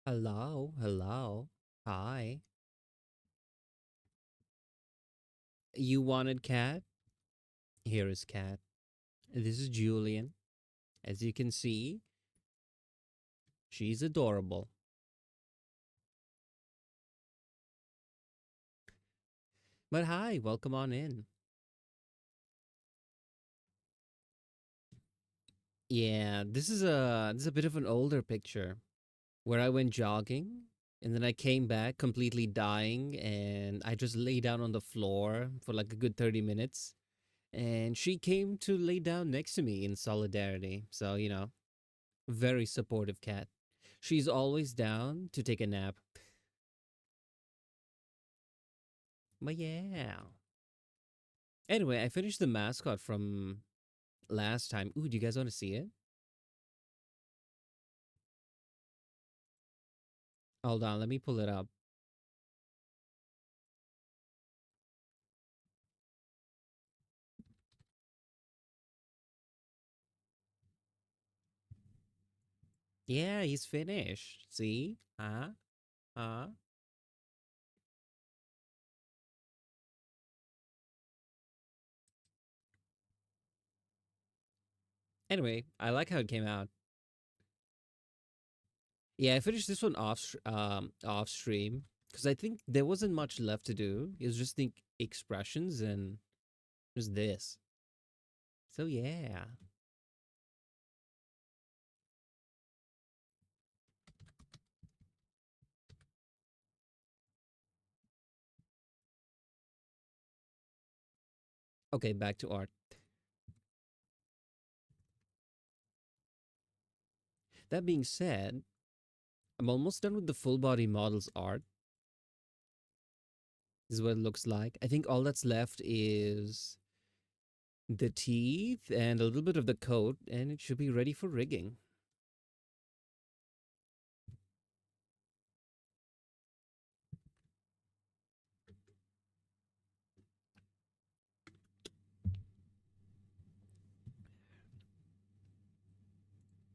Hello, hello. Hi. You wanted cat? Here is cat. This is Julian. As you can see, she's adorable. But hi, welcome on in. Yeah, this is a bit of an older picture where I went jogging and then I came back completely dying and I just lay down on the floor for like a good 30 minutes and she came to lay down next to me in solidarity. So, very supportive cat. She's always down to take a nap. But yeah. Anyway, I finished the mascot from last time. Ooh, do you guys want to see it? Hold on, let me pull it up. Yeah, he's finished. See? Huh? Huh? Anyway, I like how it came out. Yeah, I finished this one off stream because I think there wasn't much left to do. It was just the expressions and just this. So yeah. Okay, back to art. That being said, I'm almost done with the full body models art. This is what it looks like. I think all that's left is the teeth and a little bit of the coat, and it should be ready for rigging.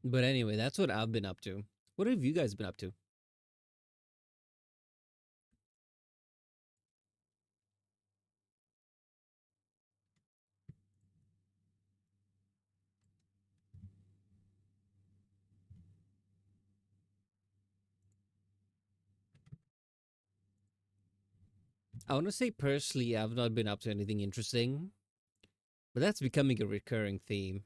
But anyway, that's what I've been up to. What have you guys been up to? I want to say personally, I've not been up to anything interesting, but that's becoming a recurring theme.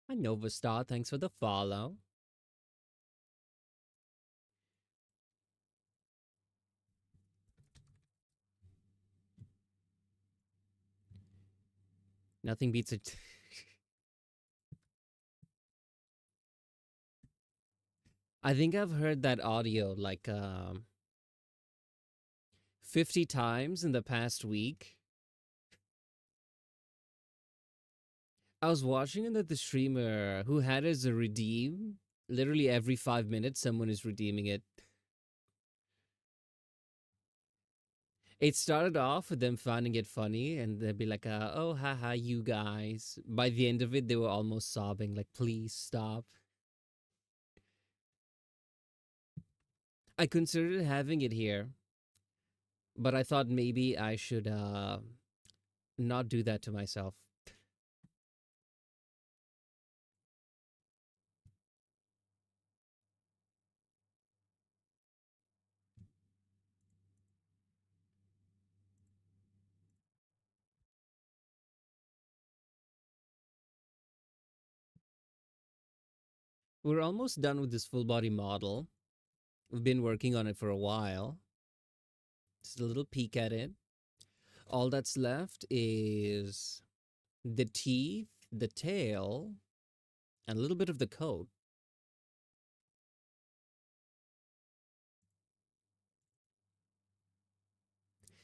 Hi, Nova Star. Thanks for the follow. Nothing beats it. I think I've heard that audio like 50 times in the past week. I was watching another streamer who had as a redeem. Literally every 5 minutes, someone is redeeming it. It started off with them finding it funny, and they'd be like, "Oh, haha, you guys." By the end of it, they were almost sobbing, like, "Please stop." I considered having it here, but I thought maybe I should not do that to myself. We're almost done with this full body model. We've been working on it for a while. Just a little peek at it. All that's left is the teeth, the tail, and a little bit of the coat.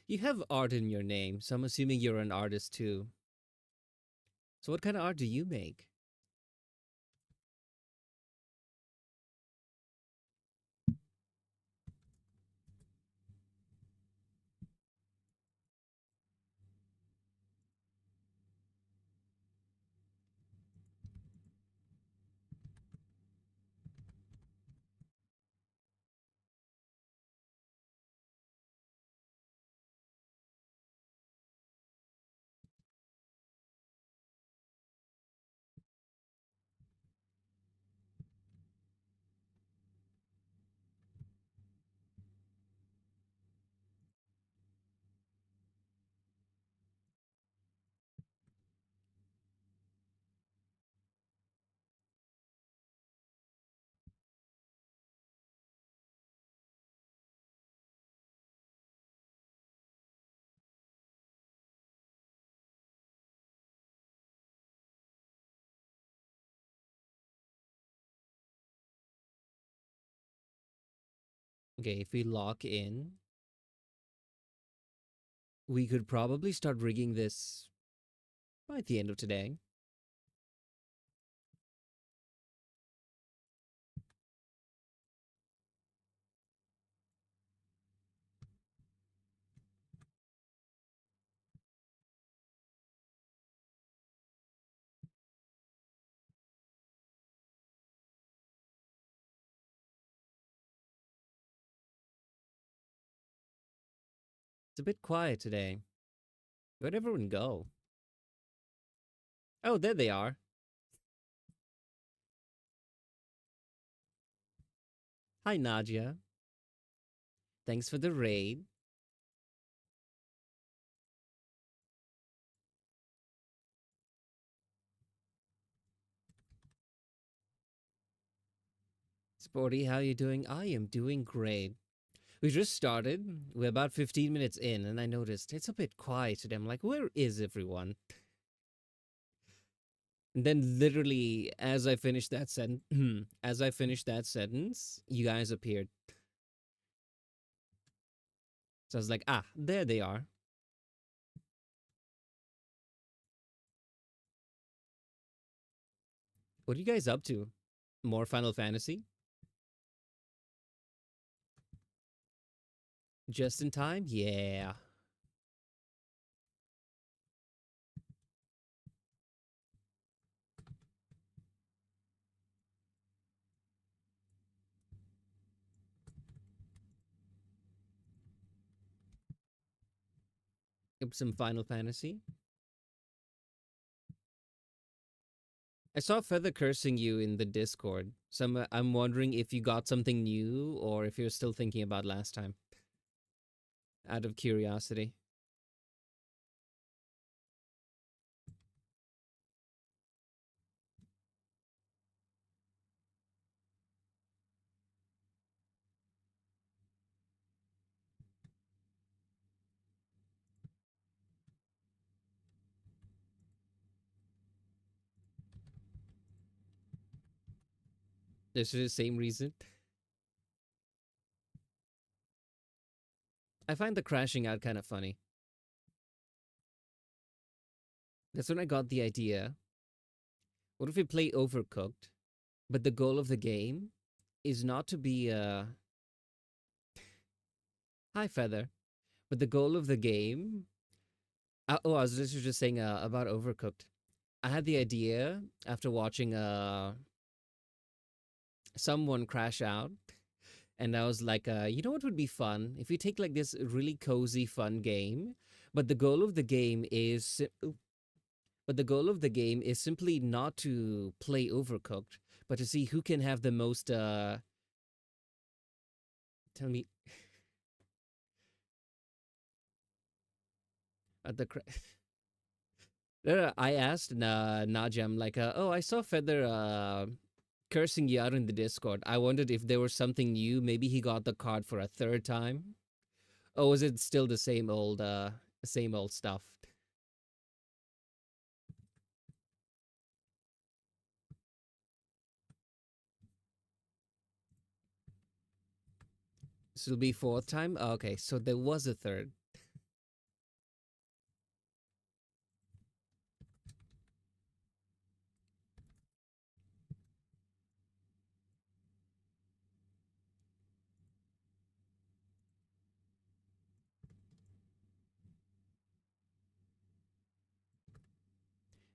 You have art in your name, so I'm assuming you're an artist too. So, what kind of art do you make? Okay, if we lock in, we could probably start rigging this by the end of today. It's a bit quiet today. Where'd everyone go? Oh, there they are. Hi, Nadia. Thanks for the raid. Sporty, how you doing? I am doing great. We just started. We're about 15 minutes in, and I noticed it's a bit quiet today. I'm like, where is everyone? And then literally as I finished that as I finished that sentence, you guys appeared. So I was like, ah, there they are. What are you guys up to? More Final Fantasy? Just in time? Yeah. Some Final Fantasy. I saw Feather cursing you in the Discord. So I'm wondering if you got something new or if you're still thinking about last time. Out of curiosity. This is the same reason. I find the crashing out kind of funny. That's when I got the idea. What if we play Overcooked, but the goal of the game is not to be a high feather, but the goal of the game. I was just saying about Overcooked. I had the idea after watching someone crash out, and I was like, you know what would be fun if we take like this really cozy, fun game, but the goal of the game is but the goal of the game is simply not to play Overcooked, but to see who can have the most. Tell me, the no, no, I asked Nadia, I'm like, oh, I saw Feather cursing you out in the Discord. I wondered if there was something new. Maybe he got the card for a third time. Or was it still the same old stuff? This will be fourth time? Okay, so there was a third.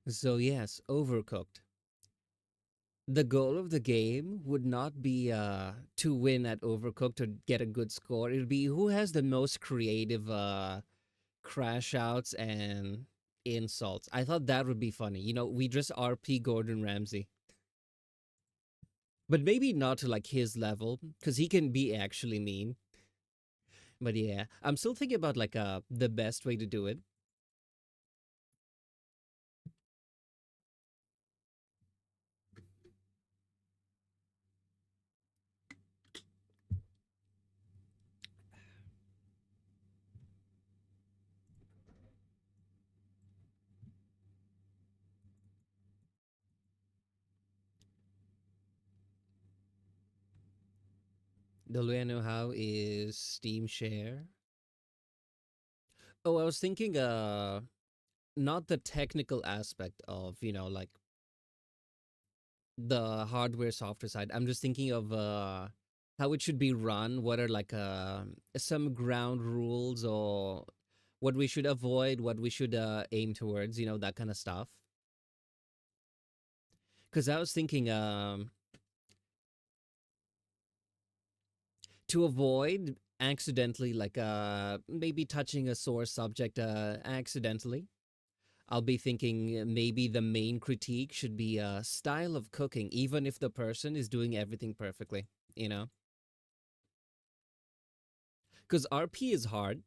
So yes, Overcooked. The goal of the game would not be to win at Overcooked or get a good score. It would be who has the most creative crash outs and insults. I thought that would be funny. You know, we just RP Gordon Ramsay. But maybe not to like his level, because he can be actually mean. But yeah, I'm still thinking about like the best way to do it. The way I know how is Steam Share. Oh, I was thinking not the technical aspect of, you know, like the hardware software side. I'm just thinking of how it should be run, what are like some ground rules or what we should avoid, what we should aim towards, you know, that kind of stuff. Cuz I was thinking to avoid accidentally like maybe touching a sore subject accidentally. I'll be thinking maybe the main critique should be a style of cooking, even if the person is doing everything perfectly, you know? Because RP is hard.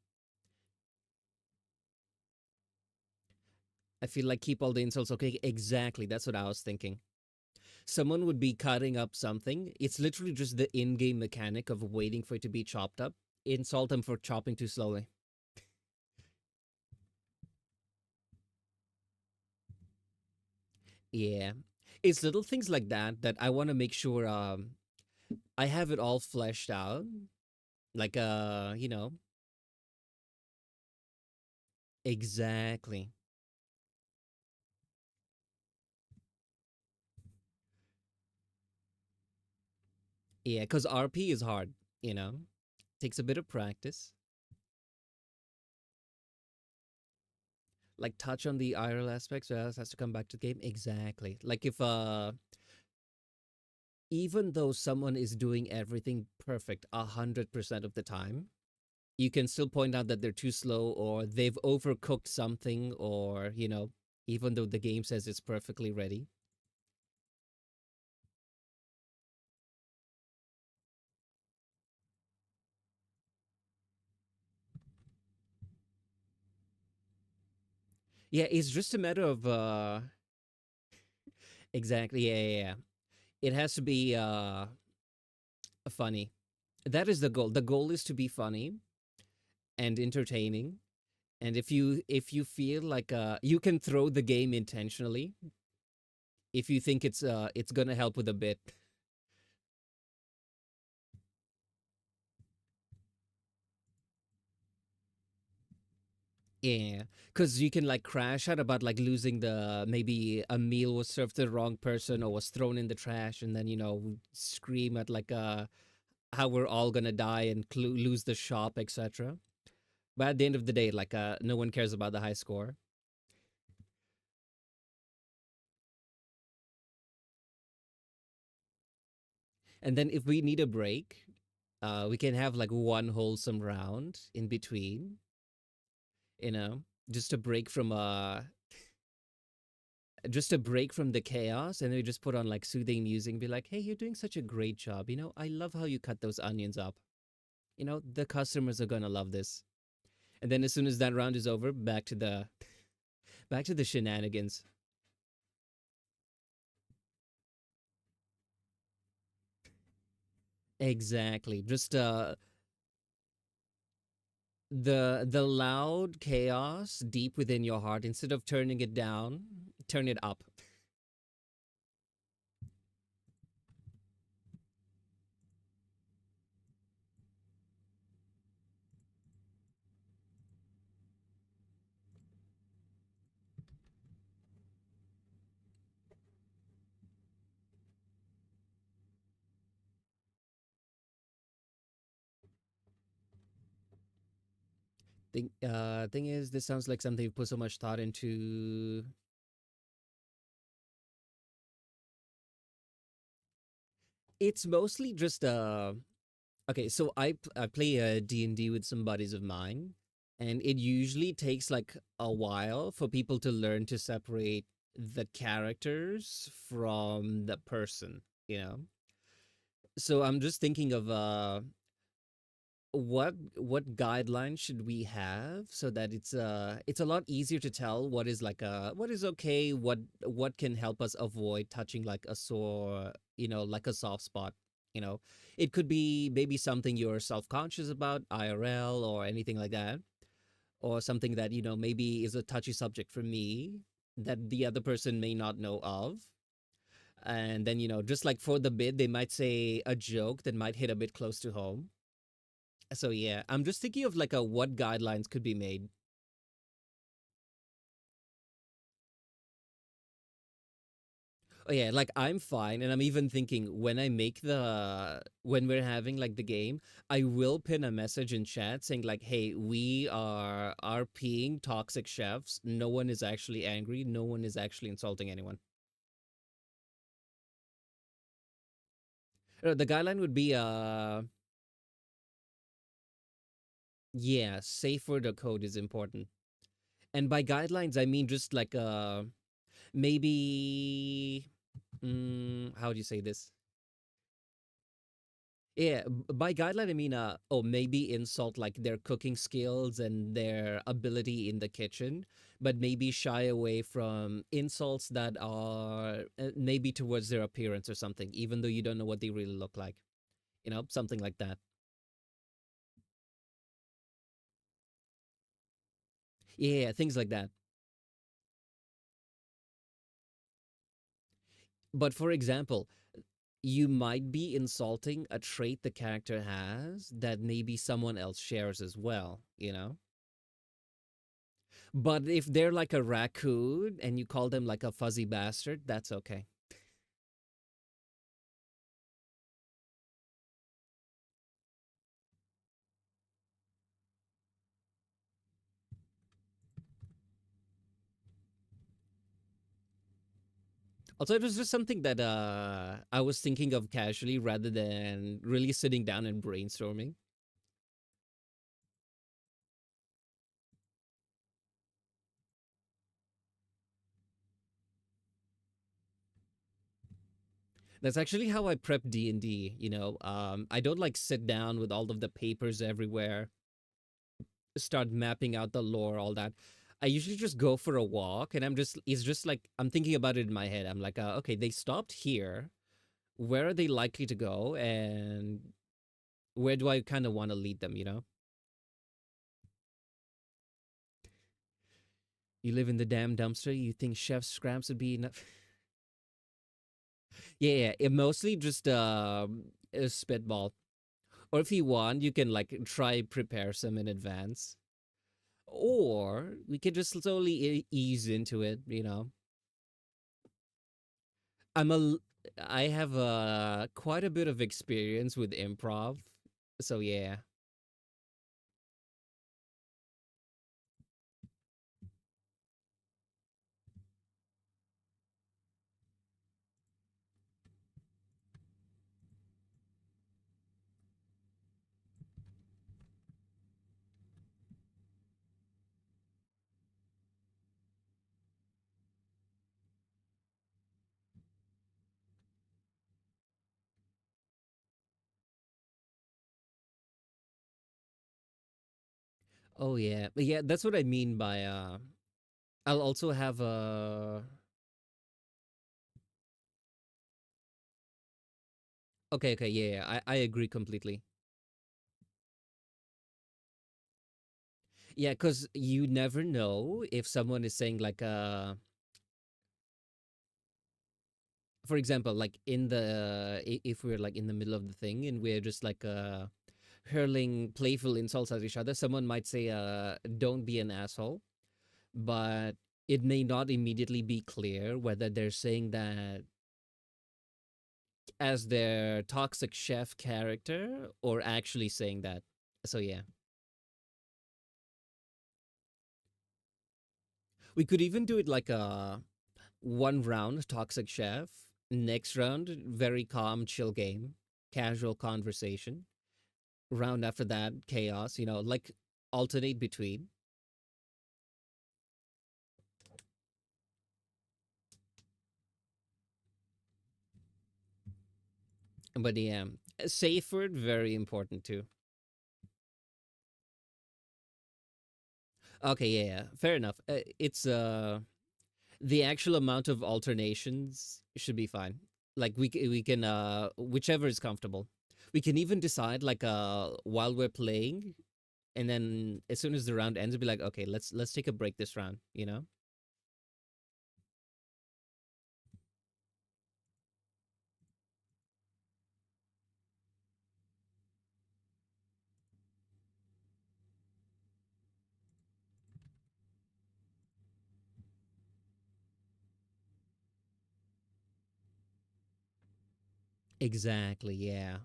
I feel like keep all the insults okay. Exactly. That's what I was thinking. Someone would be cutting up something. It's literally just the in game mechanic of waiting for it to be chopped up. Insult them for chopping too slowly. Yeah. It's little things like that that I want to make sure I have it all fleshed out. Like, you know, exactly. Yeah, because RP is hard, you know? Takes a bit of practice. Like touch on the IRL aspects, so else has to come back to the game. Exactly. Like if even though someone is doing everything perfect 100% of the time, you can still point out that they're too slow or they've overcooked something or, you know, even though the game says it's perfectly ready. Yeah, it's just a matter of exactly, yeah. It has to be funny. That is the goal. The goal is to be funny and entertaining. And if you feel like you can throw the game intentionally if you think it's gonna help with a bit. Yeah, because you can like crash out about like losing the maybe a meal was served to the wrong person or was thrown in the trash, and then scream at like how we're all gonna die and lose the shop, etc. But at the end of the day, like no one cares about the high score. And then if we need a break, we can have like one wholesome round in between, you know, just a break from the chaos, and then we just put on like soothing music and be like, hey, you're doing such a great job, I love how you cut those onions up, the customers are gonna love this. And then as soon as that round is over, back to the shenanigans. Exactly, just the loud chaos deep within your heart, instead of turning it down, turn it up. Thing is, this sounds like something you put so much thought into. It's mostly just okay, so I play a D&D with some buddies of mine, and it usually takes like a while for people to learn to separate the characters from the person, you know. So I'm just thinking of what guidelines should we have so that it's a lot easier to tell what is okay, what can help us avoid touching like a sore, like a soft spot. you know it could be maybe something you're self-conscious about IRL or anything like that, or something that maybe is a touchy subject for me that the other person may not know of. And then just like for the bit, they might say a joke that might hit a bit close to home. So yeah, I'm just thinking of like a what guidelines could be made. Oh yeah, like I'm fine, and I'm even thinking when we're having like the game, I will pin a message in chat saying like, "Hey, we are RPing toxic chefs. No one is actually angry. No one is actually insulting anyone." The guideline would be yeah, safer the code is important. And by guidelines, I mean just like maybe how do you say this? Yeah, by guideline I mean maybe insult like their cooking skills and their ability in the kitchen, but maybe shy away from insults that are maybe towards their appearance or something, even though you don't know what they really look like. Something like that. Yeah, things like that. But for example, you might be insulting a trait the character has that maybe someone else shares as well. But if they're like a raccoon and you call them like a fuzzy bastard, that's okay. Also, it was just something that I was thinking of casually rather than really sitting down and brainstorming. That's actually how I prep D&D. I don't like sit down with all of the papers everywhere, start mapping out the lore, all that. I usually just go for a walk, and it's just like I'm thinking about it in my head. I'm like, okay, they stopped here. Where are they likely to go, and where do I kind of want to lead them? You live in the damn dumpster. You think chef's scraps would be enough? Yeah, it mostly just a spitball. Or if you want, you can like try prepare some in advance. Or we could just slowly ease into it, you know. I'm a l- I have quite a bit of experience with improv. So yeah. Oh yeah. But yeah, that's what I mean by I'll also have a okay, okay, yeah, yeah, I agree completely. Yeah, because you never know if someone is saying like for example, like in the if we're like in the middle of the thing and we're just like hurling playful insults at each other, someone might say don't be an asshole, but it may not immediately be clear whether they're saying that as their toxic chef character or actually saying that. So yeah. We could even do it like a one round toxic chef, next round very calm chill game, casual conversation. Round after that chaos, you know, like alternate between. But yeah, safe word very important too. Okay, yeah, yeah, fair enough. It's the actual amount of alternations should be fine. Like we can whichever is comfortable. We can even decide like while we're playing, and then as soon as the round ends, we'll be like, okay, let's take a break this round. You know. Exactly. Yeah.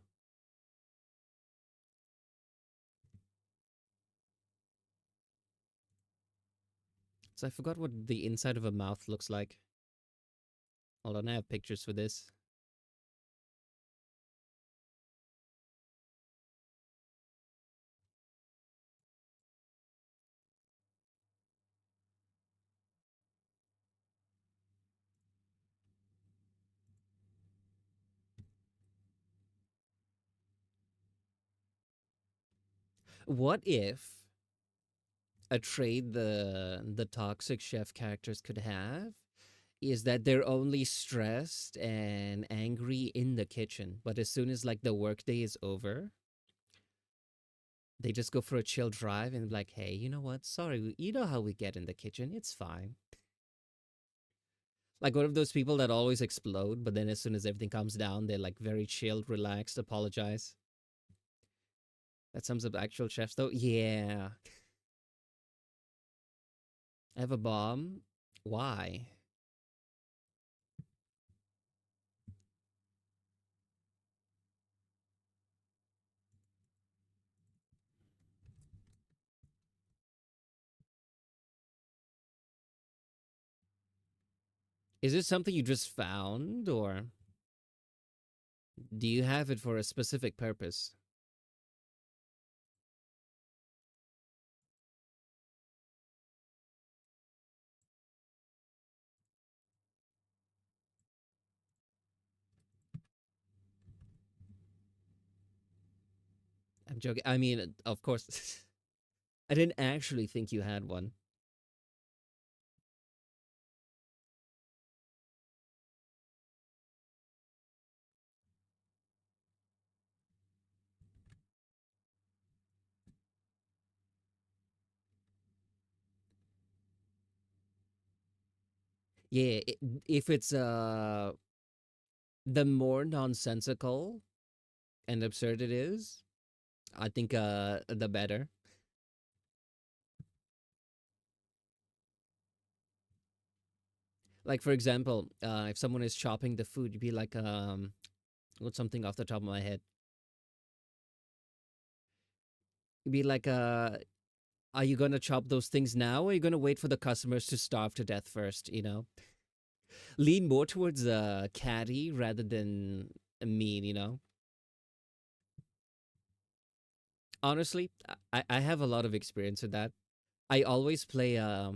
So I forgot what the inside of a mouth looks like. Hold on, I have pictures for this. What if a trait the toxic chef characters could have is that they're only stressed and angry in the kitchen, but as soon as like the workday is over, they just go for a chill drive and be like, hey, you know what? Sorry, you know how we get in the kitchen. It's fine. Like one of those people that always explode, but then as soon as everything comes down, they're like very chilled, relaxed, apologize. That sums up actual chefs, though. Yeah, I have a bomb. Why? Is it something you just found, or do you have it for a specific purpose? I'm joking. I mean, of course, I didn't actually think you had one. Yeah, if it's the more nonsensical and absurd it is, I think the better. Like for example, if someone is chopping the food, you'd be like, what's something off the top of my head? You'd be like, are you gonna chop those things now, or are you gonna wait for the customers to starve to death first? You know, lean more towards catty rather than mean. You know, honestly, I have a lot of experience with that. I always play at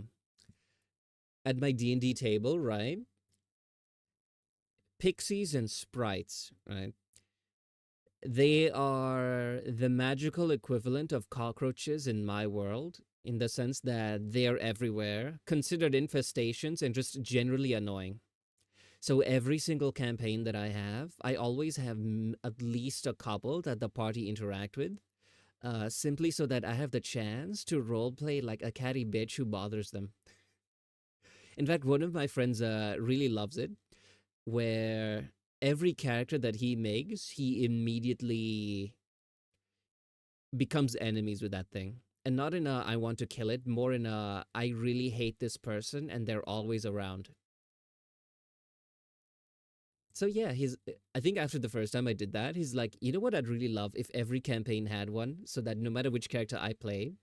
my D&D table, right? Pixies and sprites, right? They are the magical equivalent of cockroaches in my world, in the sense that they're everywhere, considered infestations, and just generally annoying. So every single campaign that I have, I always have at least a couple that the party interact with, simply so that I have the chance to roleplay like a catty bitch who bothers them. In fact, one of my friends really loves it, where every character that he makes, he immediately becomes enemies with that thing. And not in a I want to kill it, more in a I really hate this person and they're always around. So yeah, I think after the first time I did that, he's like, you know what I'd really love if every campaign had one, so that no matter which character I play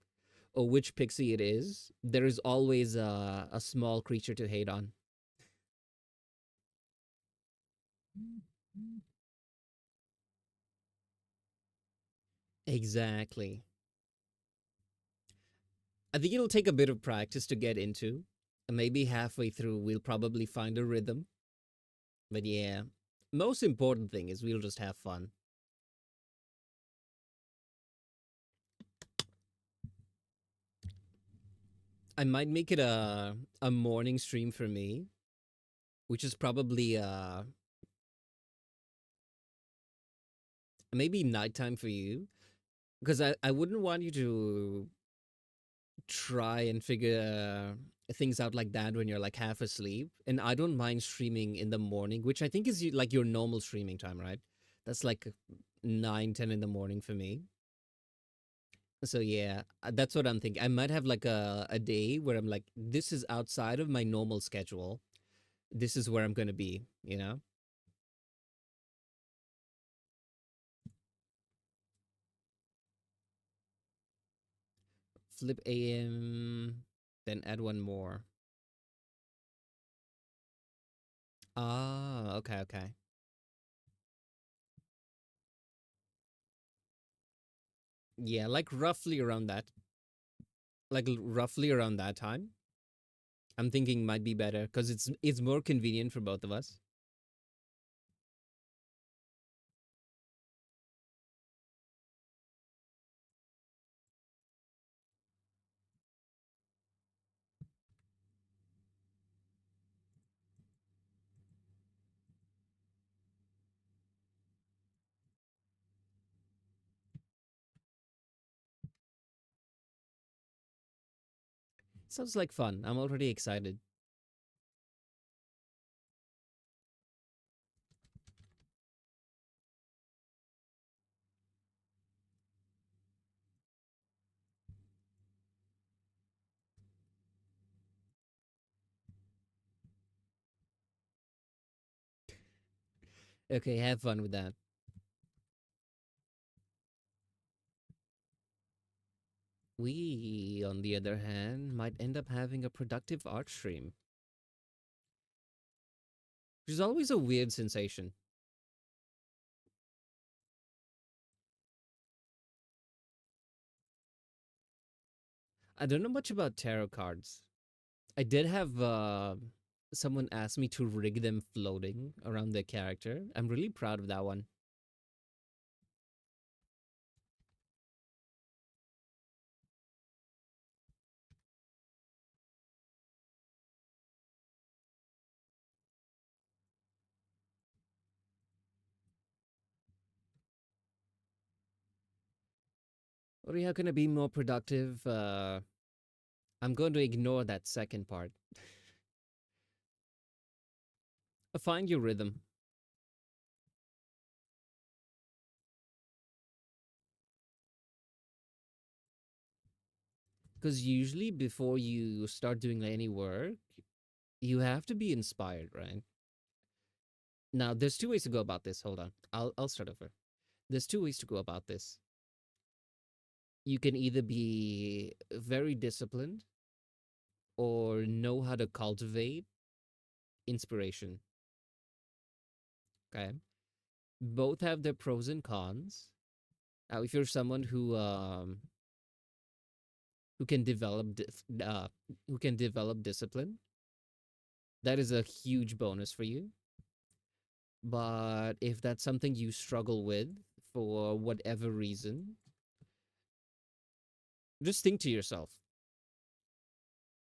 or which pixie it is, there is always a small creature to hate on. Exactly. I think it'll take a bit of practice to get into. And maybe halfway through, we'll probably find a rhythm. But yeah, most important thing is we'll just have fun. I might make it a morning stream for me, which is probably maybe nighttime for you, because I wouldn't want you to try and figure things out like that when you're like half asleep. And I don't mind streaming in the morning, which I think is like your normal streaming time, right? That's like 9, 10 in the morning for me. So yeah, that's what I'm thinking. I might have like a day where I'm like, this is outside of my normal schedule. This is where I'm gonna be, you know? Flip AM, then add one more. Ah, okay, okay. Yeah, like roughly around that. Like roughly around that time. I'm thinking might be better because it's more convenient for both of us. Sounds like fun. I'm already excited. Okay, have fun with that. We, on the other hand, might end up having a productive art stream, which is always a weird sensation. I don't know much about tarot cards. I did have someone ask me to rig them floating around their character. I'm really proud of that one. Or how can I be more productive? I'm going to ignore that second part. Find your rhythm. Because usually before you start doing any work, You have to be inspired, right? Now, there's two ways to go about this. Hold on. I'll start over. There's two ways to go about this. You can either be very disciplined or know how to cultivate inspiration. Okay. Both have their pros and cons. Now, if you're someone who can who can develop discipline, that is a huge bonus for you. But if that's something you struggle with for whatever reason, just think to yourself,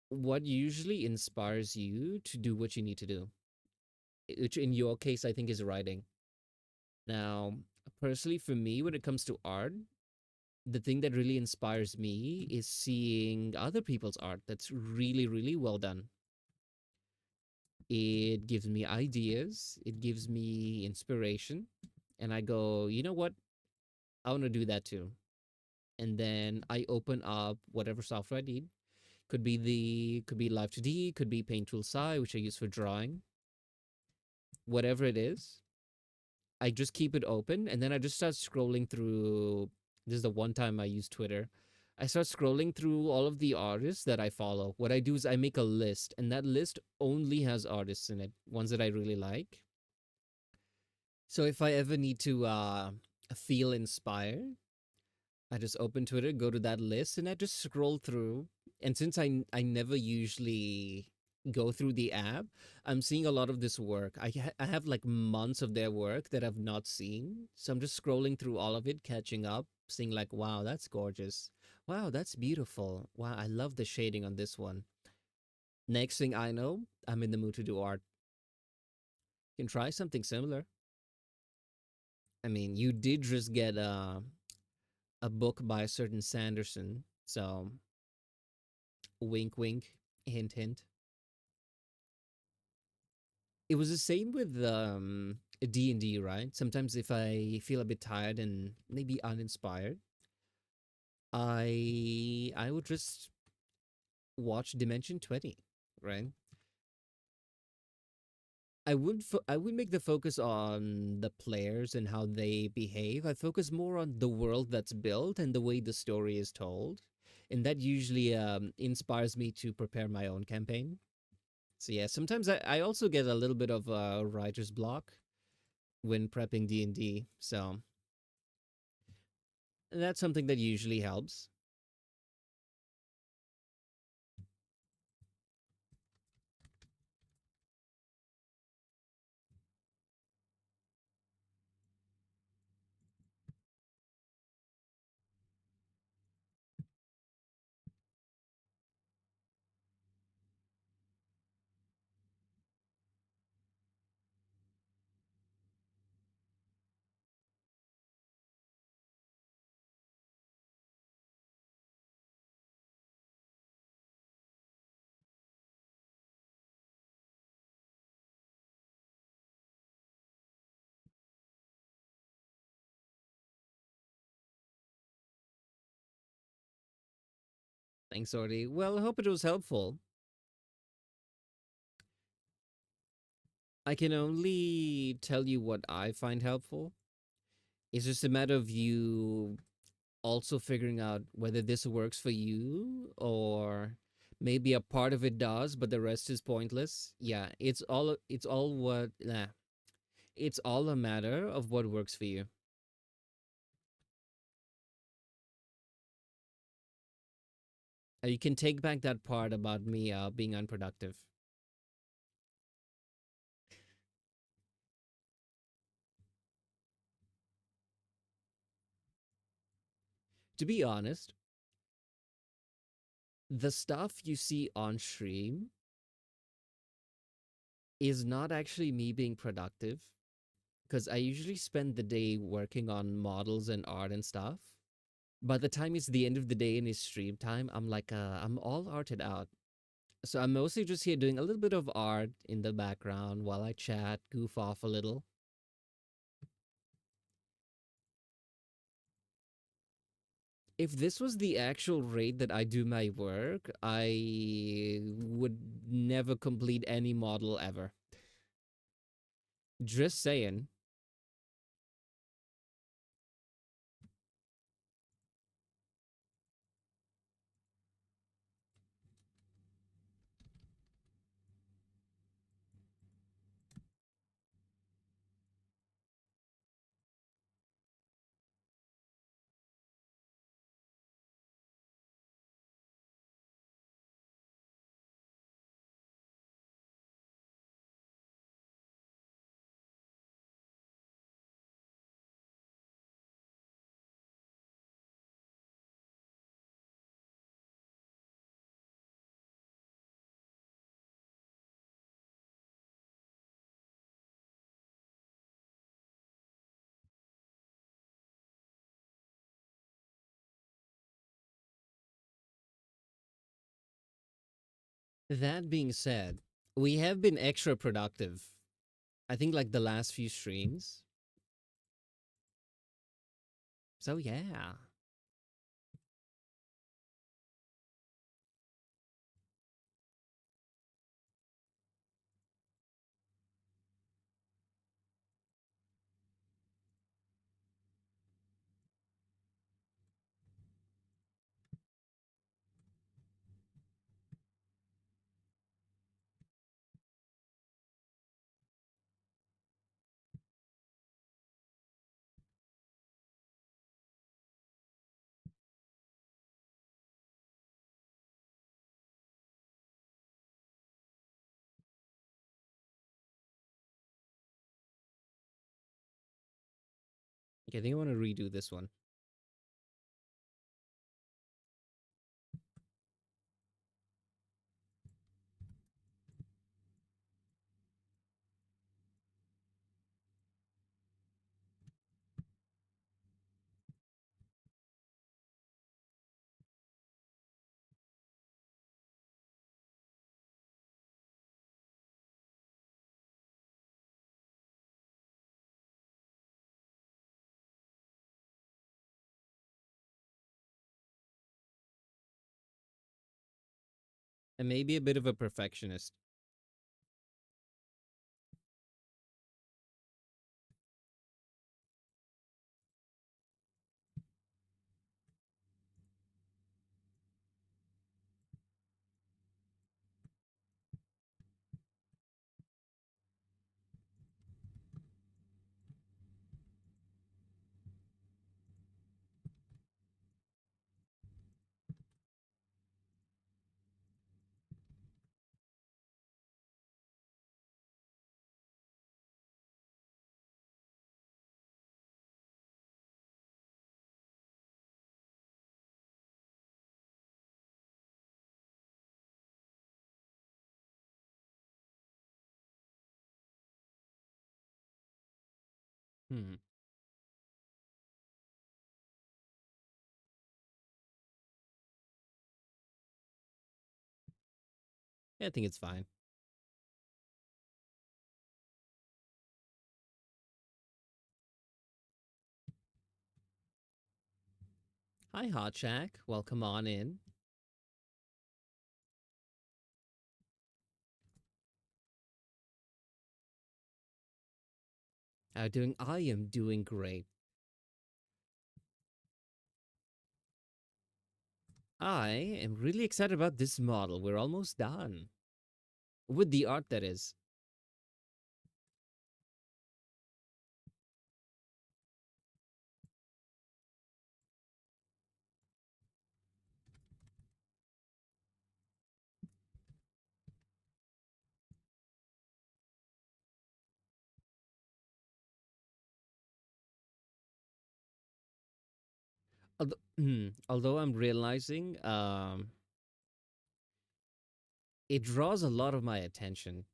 what usually inspires you to do what you need to do? Which in your case, I think is writing. Now, personally, for me, when it comes to art, the thing that really inspires me is seeing other people's art that's really, really well done. It gives me ideas, it gives me inspiration, and I go, you know what? I want to do that too. And then I open up whatever software I need. Could be Live 2D, could be Paint Tool Sai, which I use for drawing. Whatever it is, I just keep it open and then I just start scrolling through. This is the one time I use Twitter. I start scrolling through all of the artists that I follow. What I do is I make a list, and that list only has artists in it, ones that I really like. So if I ever need to feel inspired, I just open Twitter, go to that list, and I just scroll through. And since I never usually go through the app, I'm seeing a lot of this work. I have like months of their work that I've not seen. So I'm just scrolling through all of it, catching up, seeing like, wow, that's gorgeous. Wow, that's beautiful. Wow, I love the shading on this one. Next thing I know, I'm in the mood to do art. You can try something similar. I mean, you did just get a book by a certain Sanderson, so wink, wink, hint, hint. It was the same with D&D, right? Sometimes if I feel a bit tired and maybe uninspired, I would just watch Dimension 20, right? I would make the focus on the players and how they behave. I focus more on the world that's built and the way the story is told. And that usually inspires me to prepare my own campaign. So yeah, sometimes I also get a little bit of a writer's block when prepping D&D. So that's something that usually helps. Thanks, Ordy. Well, I hope it was helpful. I can only tell you what I find helpful. It's just a matter of you also figuring out whether this works for you or maybe a part of it does, but the rest is pointless. Yeah, it's all a matter of what works for you. You can take back that part about me being unproductive. To be honest, the stuff you see on stream is not actually me being productive because I usually spend the day working on models and art and stuff. By the time it's the end of the day and it's stream time, I'm like, I'm all arted out. So I'm mostly just here doing a little bit of art in the background while I chat, goof off a little. If this was the actual rate that I do my work, I would never complete any model ever. Just saying. That being said, we have been extra productive. I think like the last few streams. So yeah. Okay, I think I want to redo this one. And maybe a bit of a perfectionist. Hmm. Yeah, I think it's fine. Hi, Hot Shack. Welcome on in. How doing? I am doing great. I am really excited about this model. We're almost done. With the art, that is. Although I'm realizing it draws a lot of my attention.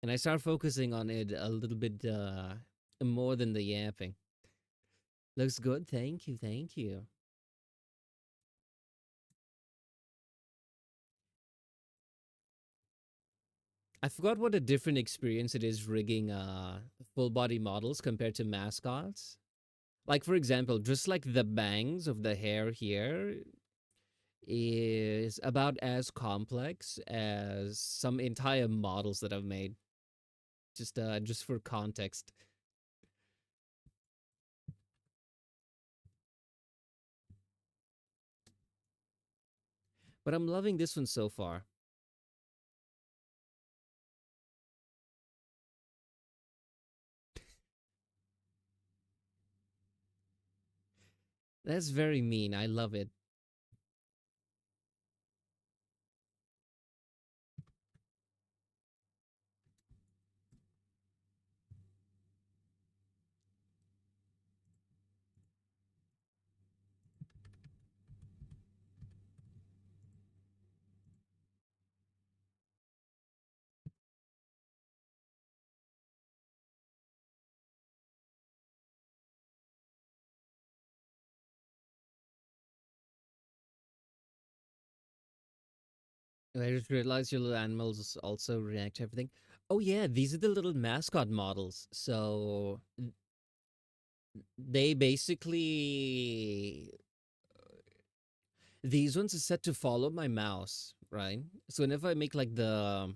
And I start focusing on it a little bit more than the yapping. Looks good. Thank you. Thank you. I forgot what a different experience it is rigging full body models compared to mascots. Like for example, just like the bangs of the hair here is about as complex as some entire models that I've made. Just for context. But I'm loving this one so far. That's very mean. I love it. I just realized your little animals also react to everything. Oh yeah, these are the little mascot models. So they basically these ones are set to follow my mouse, right? So whenever I make a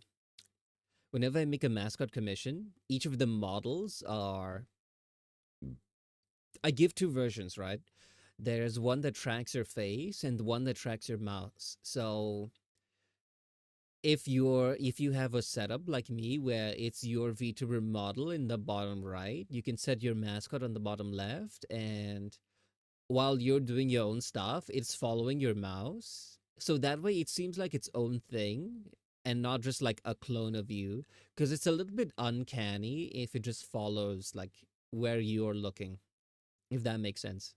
mascot commission, each of the models are I give two versions, right? There's one that tracks your face and one that tracks your mouse. So if you have a setup like me where it's your VTuber model in the bottom right, you can set your mascot on the bottom left, and while you're doing your own stuff, it's following your mouse. So that way it seems like its own thing and not just like a clone of you. Because it's a little bit uncanny if it just follows like where you're looking, if that makes sense.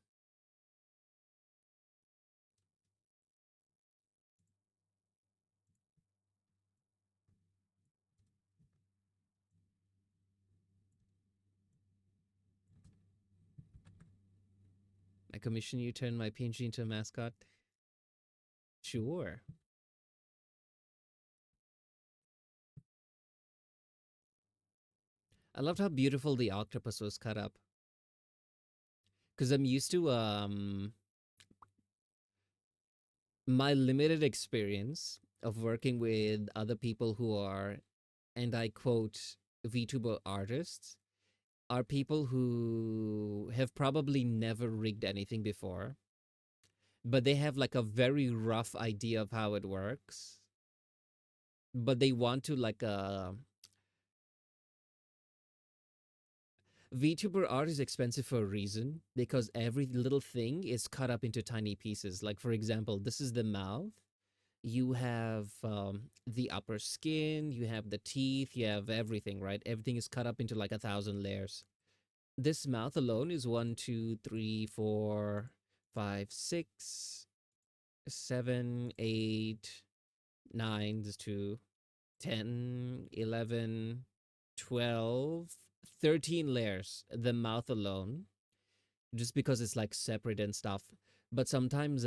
I commission you turn my PNG into a mascot. Sure. I loved how beautiful the octopus was cut up. Because I'm used to my limited experience of working with other people who are, and I quote, VTuber artists, are people who have probably never rigged anything before, but they have like a very rough idea of how it works. But they want to like VTuber art is expensive for a reason because every little thing is cut up into tiny pieces. Like for example, this is the mouth. You have the upper skin, you have the teeth, you have everything, right? Everything is cut up into like 1,000 layers. This mouth alone is one, two, three, four, five, six, seven, eight, nine. There's two, 10, 11, 12, 13 layers. The mouth alone, just because it's like separate and stuff. But sometimes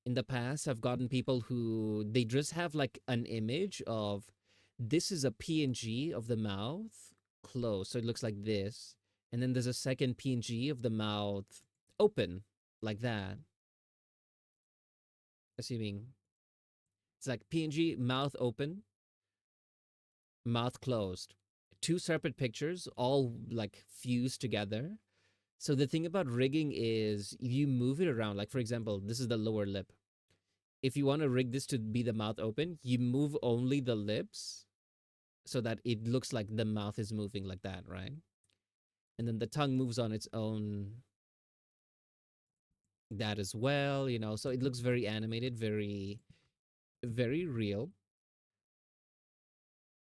in the past I've gotten people who they just have like an image of this is a PNG of the mouth closed. So it looks like this. And then there's a second PNG of the mouth open like that. Assuming it's like PNG mouth open, mouth closed. Two separate pictures all like fused together. So the thing about rigging is you move it around. Like for example, this is the lower lip. If you want to rig this to be the mouth open, you move only the lips so that it looks like the mouth is moving like that, right? And then the tongue moves on its own that as well, you know. So it looks very animated, very real.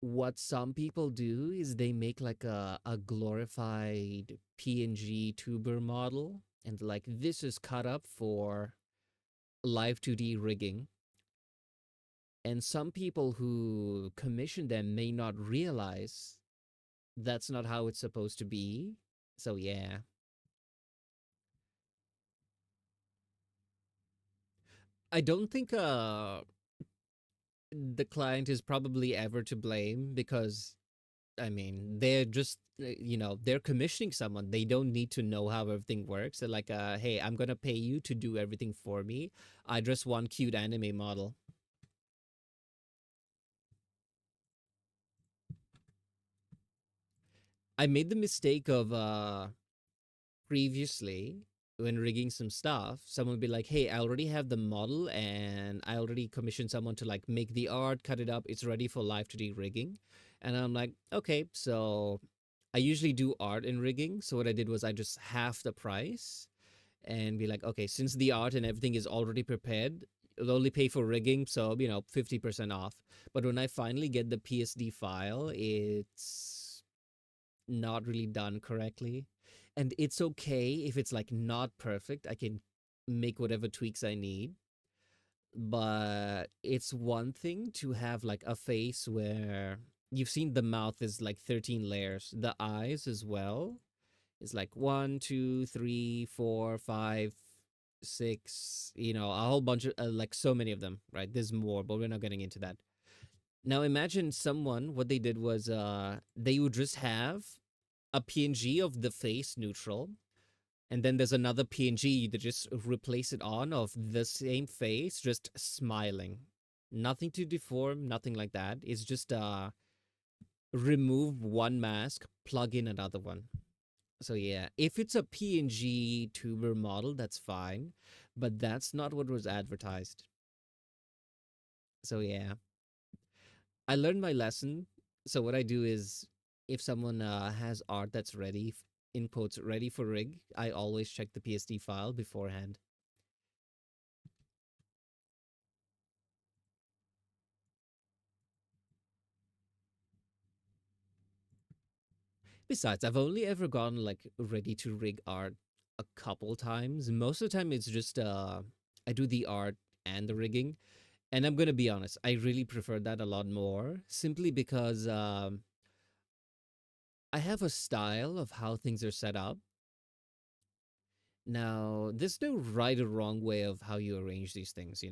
What some people do is they make like a glorified PNG tuber model and like this is cut up for live 2D rigging. And some people who commission them may not realize that's not how it's supposed to be. So yeah. I don't think the client is probably ever to blame because I mean, they're just they're commissioning someone. They don't need to know how everything works. They're like, hey, I'm gonna pay you to do everything for me. I just want cute anime model. I made the mistake of previously when rigging some stuff, someone would be like, hey, I already have the model and I already commissioned someone to like make the art, cut it up, it's ready for live 2D rigging. And I'm like, okay, so I usually do art in rigging. So what I did was I just half the price and be like, okay, since the art and everything is already prepared, you'll only pay for rigging, so 50% off. But when I finally get the PSD file, it's not really done correctly. And it's okay if it's like not perfect. I can make whatever tweaks I need. But it's one thing to have like a face where you've seen the mouth is like 13 layers, the eyes as well is like one, two, three, four, five, six, a whole bunch of like so many of them, right? There's more, but we're not getting into that. Now imagine someone, what they did was they would just have a PNG of the face neutral, and then there's another PNG that just replace it on of the same face, just smiling. Nothing to deform, nothing like that. It's just remove one mask, plug in another one. So yeah, if it's a PNG tuber model, that's fine, but that's not what was advertised. So yeah, I learned my lesson. So what I do is, if someone has art that's ready, in quotes, ready for rig, I always check the PSD file beforehand. Besides, I've only ever gone like ready to rig art a couple times. Most of the time, it's just I do the art and the rigging. And I'm gonna be honest, I really prefer that a lot more, simply because I have a style of how things are set up. Now, there's no right or wrong way of how you arrange these things.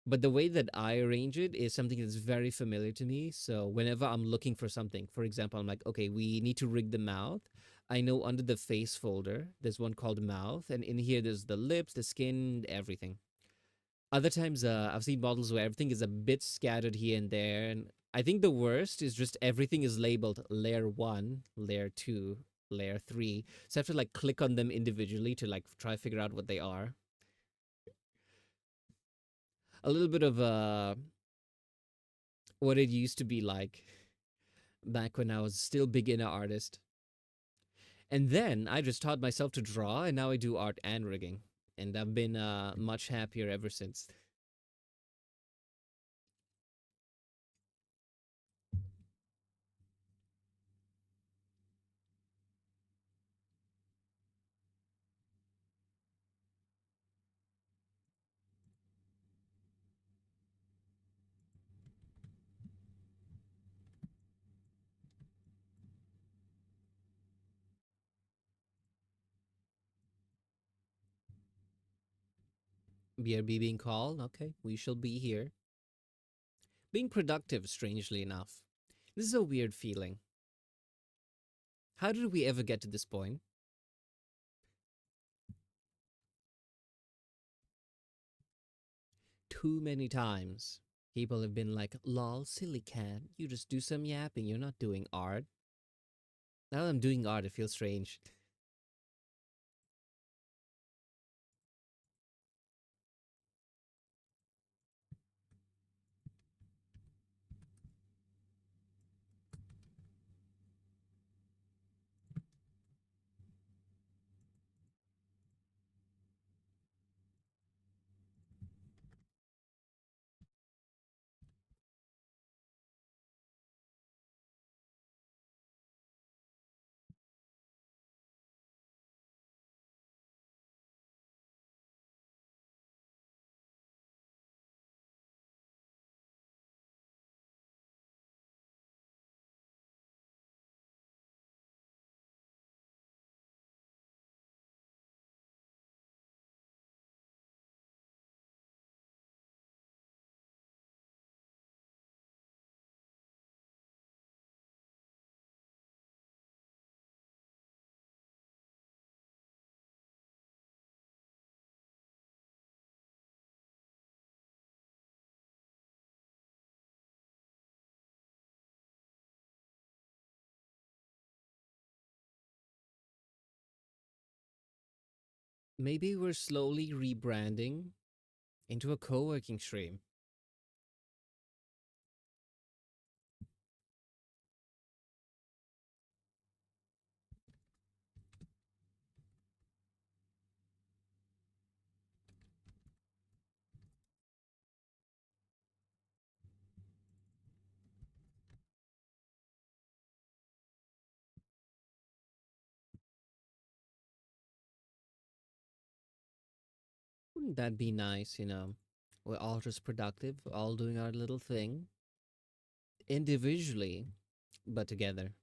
But the way that I arrange it is something that's very familiar to me. So whenever I'm looking for something, for example, I'm like, okay, we need to rig the mouth. I know under the face folder, there's one called mouth, and in here there's the lips, the skin, everything. Other times, I've seen models where everything is a bit scattered here and there, and I think the worst is just everything is labeled layer one, layer two, layer three. So I have to like click on them individually to like try to figure out what they are. A little bit of what it used to be like back when I was still beginner artist. And then I just taught myself to draw, and now I do art and rigging, and I've been much happier ever since. BRB being called. Okay, we shall be here. Being productive, strangely enough. This is a weird feeling. How did we ever get to this point? Too many times. People have been like, lol, silly cat, you just do some yapping, you're not doing art. Now that I'm doing art, it feels strange. Maybe we're slowly rebranding into a co working stream. Wouldn't that be nice, you know? We're all just productive, all doing our little thing individually, but together.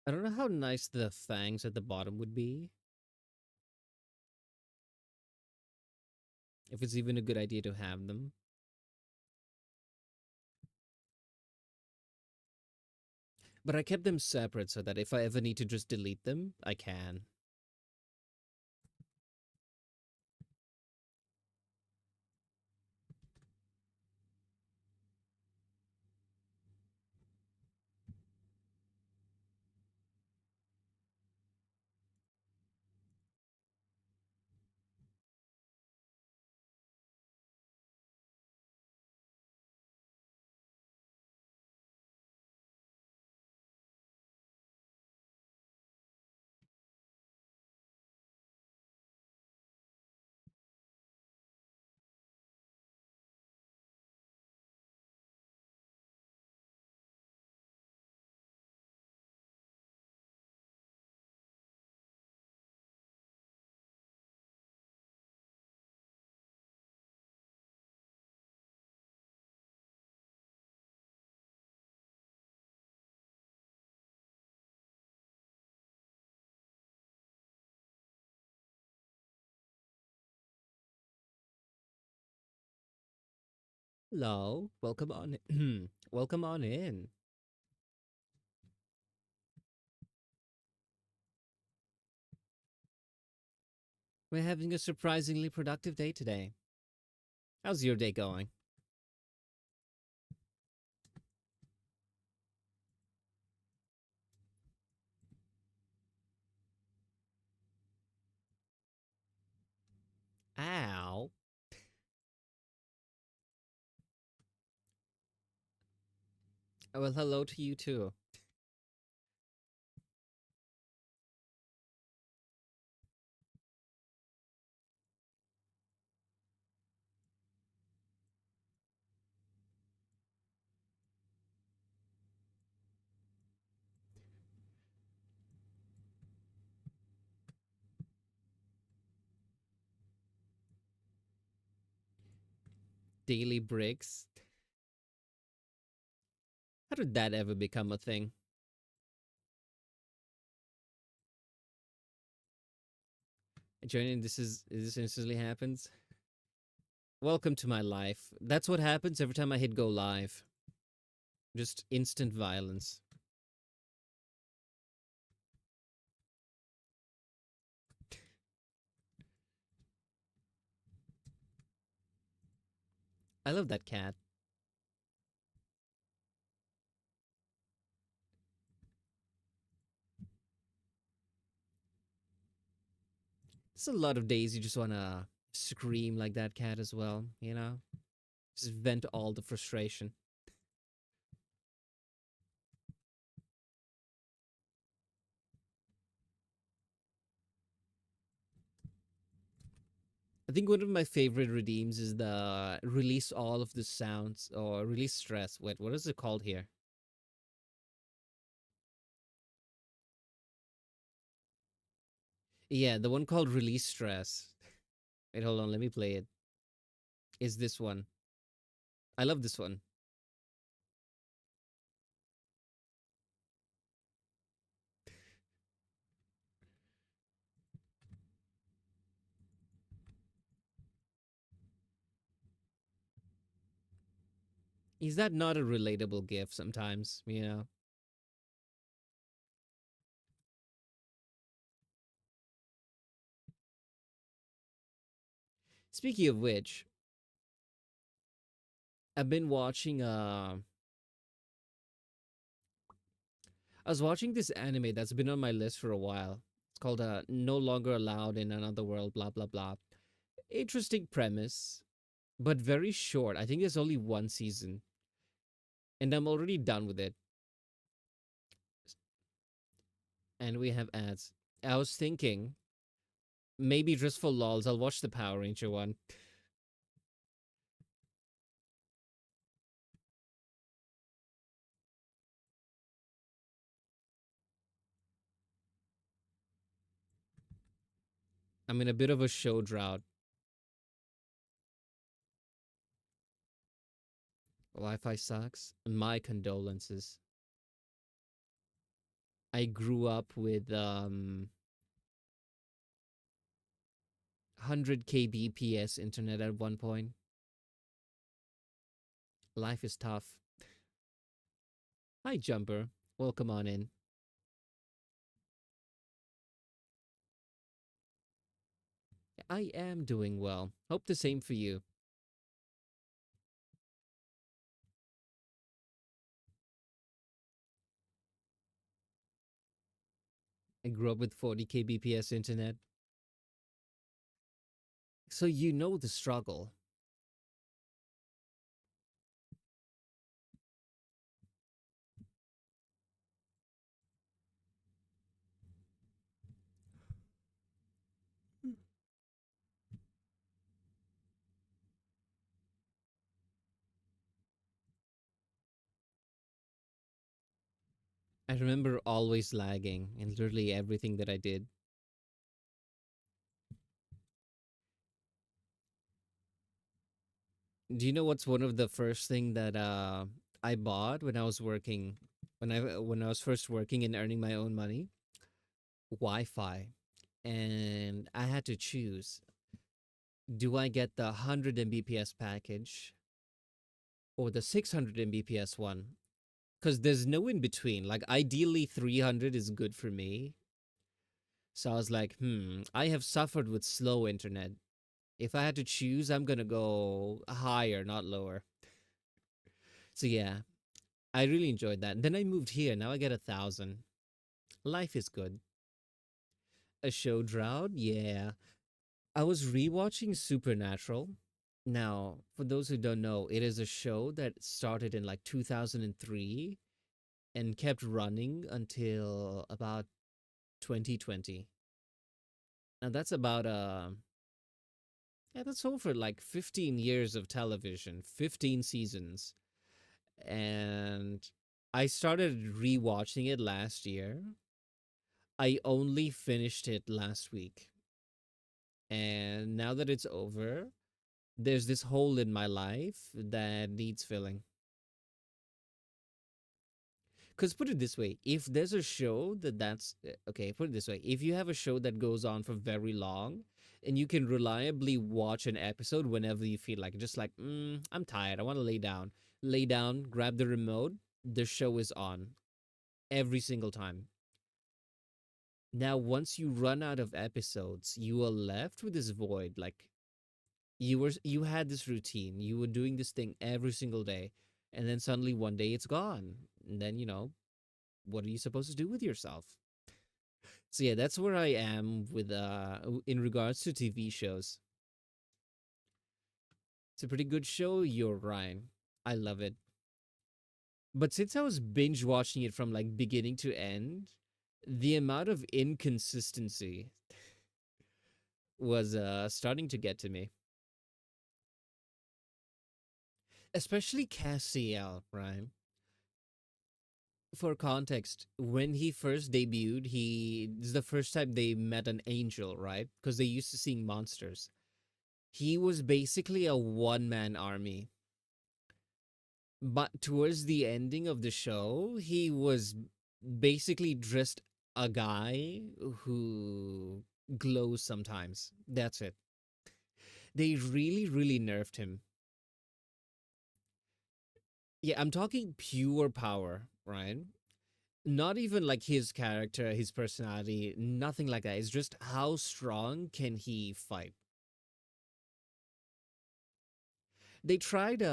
I don't know how nice the fangs at the bottom would be. If it's even a good idea to have them. But I kept them separate so that if I ever need to just delete them, I can. Hello, welcome on welcome on in. We're having a surprisingly productive day today. How's your day going? Ow. Well, hello to you too. Daily bricks. How did that ever become a thing? Joining this instantly happens. Welcome to my life. That's what happens every time I hit go live. Just instant violence. I love that cat. There's a lot of days you just wanna scream like that cat as well, you know? Just vent all the frustration. I think one of my favorite redeems is the release all of the sounds or release stress. Wait, what is it called here? Yeah, the one called release stress. Wait, hold on, let me play it. Is this one? I love this one. Is that not a relatable gift sometimes, you know? Speaking of which, I've been watching I was watching this anime that's been on my list for a while. It's called No Longer Allowed in Another World, blah blah blah. Interesting premise, but very short. I think there's only one season, and I'm already done with it. And we have ads. I was thinking maybe just for lols, I'll watch the Power Ranger one. I'm in a bit of a show drought. Wi-Fi sucks. My condolences. I grew up with 100 kbps internet at one point. Life is tough. Hi, Jumper. Welcome on in. I am doing well. Hope the same for you. I grew up with 40 kbps internet. So you know the struggle. I remember always lagging in literally everything that I did. Do you know what's one of the first thing that I bought when I was working when I was first working and earning my own money? Wi-Fi. And I had to choose, do I get the 100 Mbps package or the 600 Mbps one? Cuz there's no in between. Like ideally 300 is good for me. So I was like, I have suffered with slow internet. If I had to choose, I'm going to go higher, not lower. So yeah, I really enjoyed that. Then I moved here. Now I get 1,000. Life is good. A show drought? Yeah. I was rewatching Supernatural. Now, for those who don't know, it is a show that started in like 2003 and kept running until about 2020. Now that's about yeah, that's over like 15 years of television, 15 seasons. And I started rewatching it last year. I only finished it last week. And now that it's over, there's this hole in my life that needs filling. Because put it this way, if there's a show that's okay, put it this way, if you have a show that goes on for very long and you can reliably watch an episode whenever you feel like, just like, I'm tired, I want to lay down, grab the remote, the show is on every single time. Now, once you run out of episodes, you are left with this void. Like you had this routine, you were doing this thing every single day, and then suddenly one day it's gone. And then, what are you supposed to do with yourself? So yeah, that's where I am with in regards to TV shows. It's a pretty good show, you're Ryan. I love it. But since I was binge watching it from like beginning to end, the amount of inconsistency was starting to get to me. Especially Castiel, Ryan. For context, when he first debuted, he this is the first time they met an angel, right? Because they used to seeing monsters. He was basically a one-man army. But towards the ending of the show, he was basically just a guy who glows sometimes. That's it. They really, really nerfed him. Yeah, I'm talking pure power, right? Not even like his character, his personality, nothing like that. It's just how strong can he fight. They tried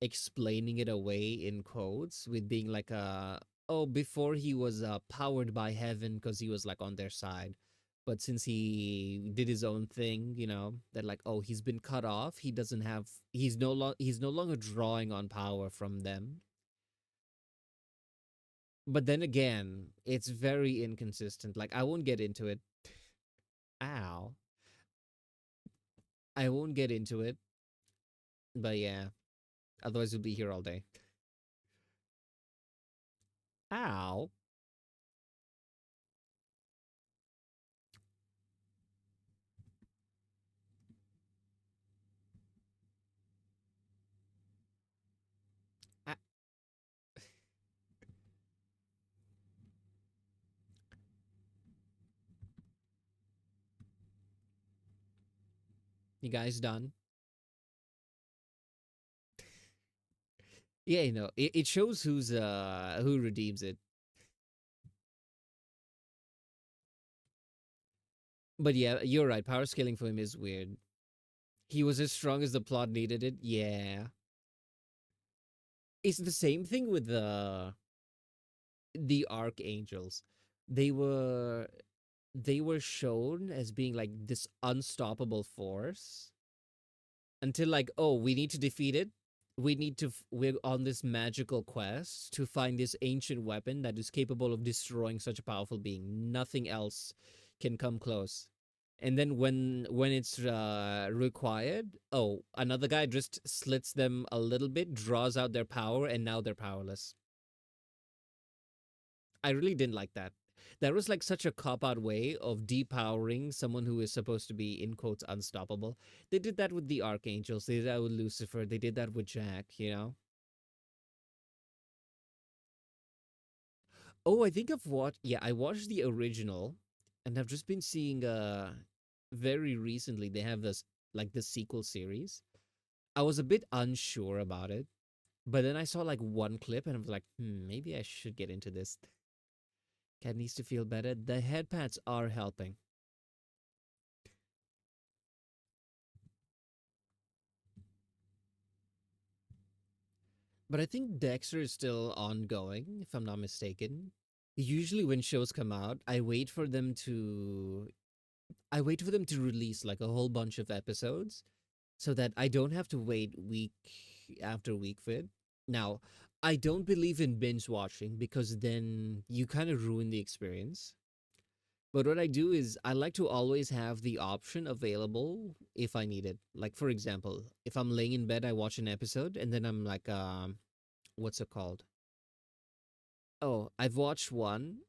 explaining it away in quotes with being like oh, before he was powered by heaven because he was like on their side, but since he did his own thing, that like, oh, he's been cut off, he doesn't have, he's no longer drawing on power from them. But then again, it's very inconsistent. Like, I won't get into it. Ow. I won't get into it, but yeah, otherwise we'll be here all day. Ow. Ah, you guys done? Yeah, it shows who redeems it. But yeah, you're right. Power scaling for him is weird. He was as strong as the plot needed it. Yeah. It's the same thing with the archangels. They were they were shown as being like this unstoppable force until like, oh, we need to defeat it. We're on this magical quest to find this ancient weapon that is capable of destroying such a powerful being. Nothing else can come close. And then when it's required, oh, another guy just slits them a little bit, draws out their power, and now they're powerless. I really didn't like that. That was like such a cop out way of depowering someone who is supposed to be, in quotes, unstoppable. They did that with the archangels. They did that with Lucifer. They did that with Jack. Oh, I think I've watched. Yeah, I watched the original, and I've just been seeing. Very recently they have this like the sequel series. I was a bit unsure about it, but then I saw like one clip, and I was like, maybe I should get into this. Cat needs to feel better. The head pats are helping. But I think Dexter is still ongoing, if I'm not mistaken. Usually when shows come out, I wait for them to release like a whole bunch of episodes so that I don't have to wait week after week for it. Now, I don't believe in binge watching because then you kind of ruin the experience. But what I do is I like to always have the option available if I need it. Like for example, if I'm laying in bed, I watch an episode and then I'm like, what's it called? Oh, I've watched one.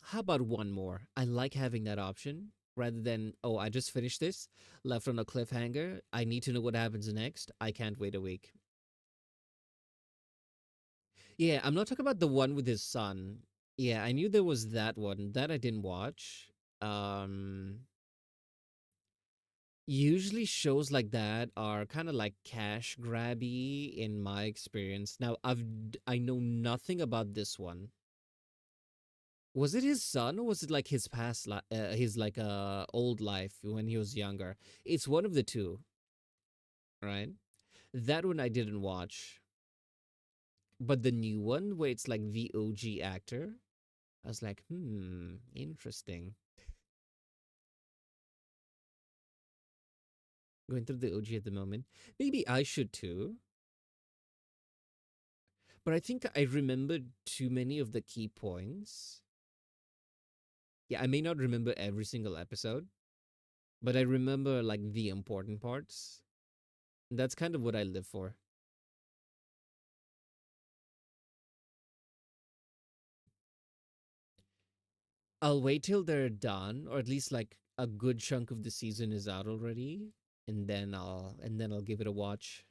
How about one more? I like having that option rather than, oh, I just finished this, left on a cliffhanger. I need to know what happens next. I can't wait a week. Yeah, I'm not talking about the one with his son. Yeah, I knew there was that one that I didn't watch. Um, Usually shows like that are kind of like cash grabby in my experience. Now, I know nothing about this one. Was it his son or was it like his his like old life when he was younger? It's one of the two, right? That one I didn't watch, but the new one where it's like the OG actor, I was like, interesting. Going through the OG at the moment. Maybe I should too, but I think I remembered too many of the key points. Yeah, I may not remember every single episode, but I remember like the important parts. That's kind of what I live for. I'll wait till they're done, or at least like a good chunk of the season is out already, and then I'll give it a watch.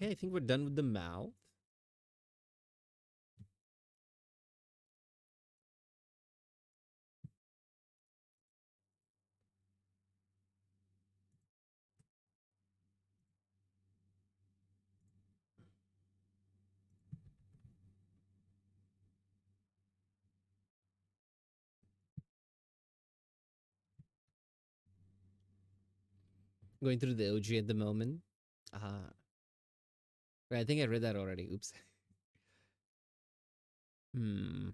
Okay, I think we're done with the mouth. Going through the OG at the moment. Right, I think I read that already. Oops. Hmm.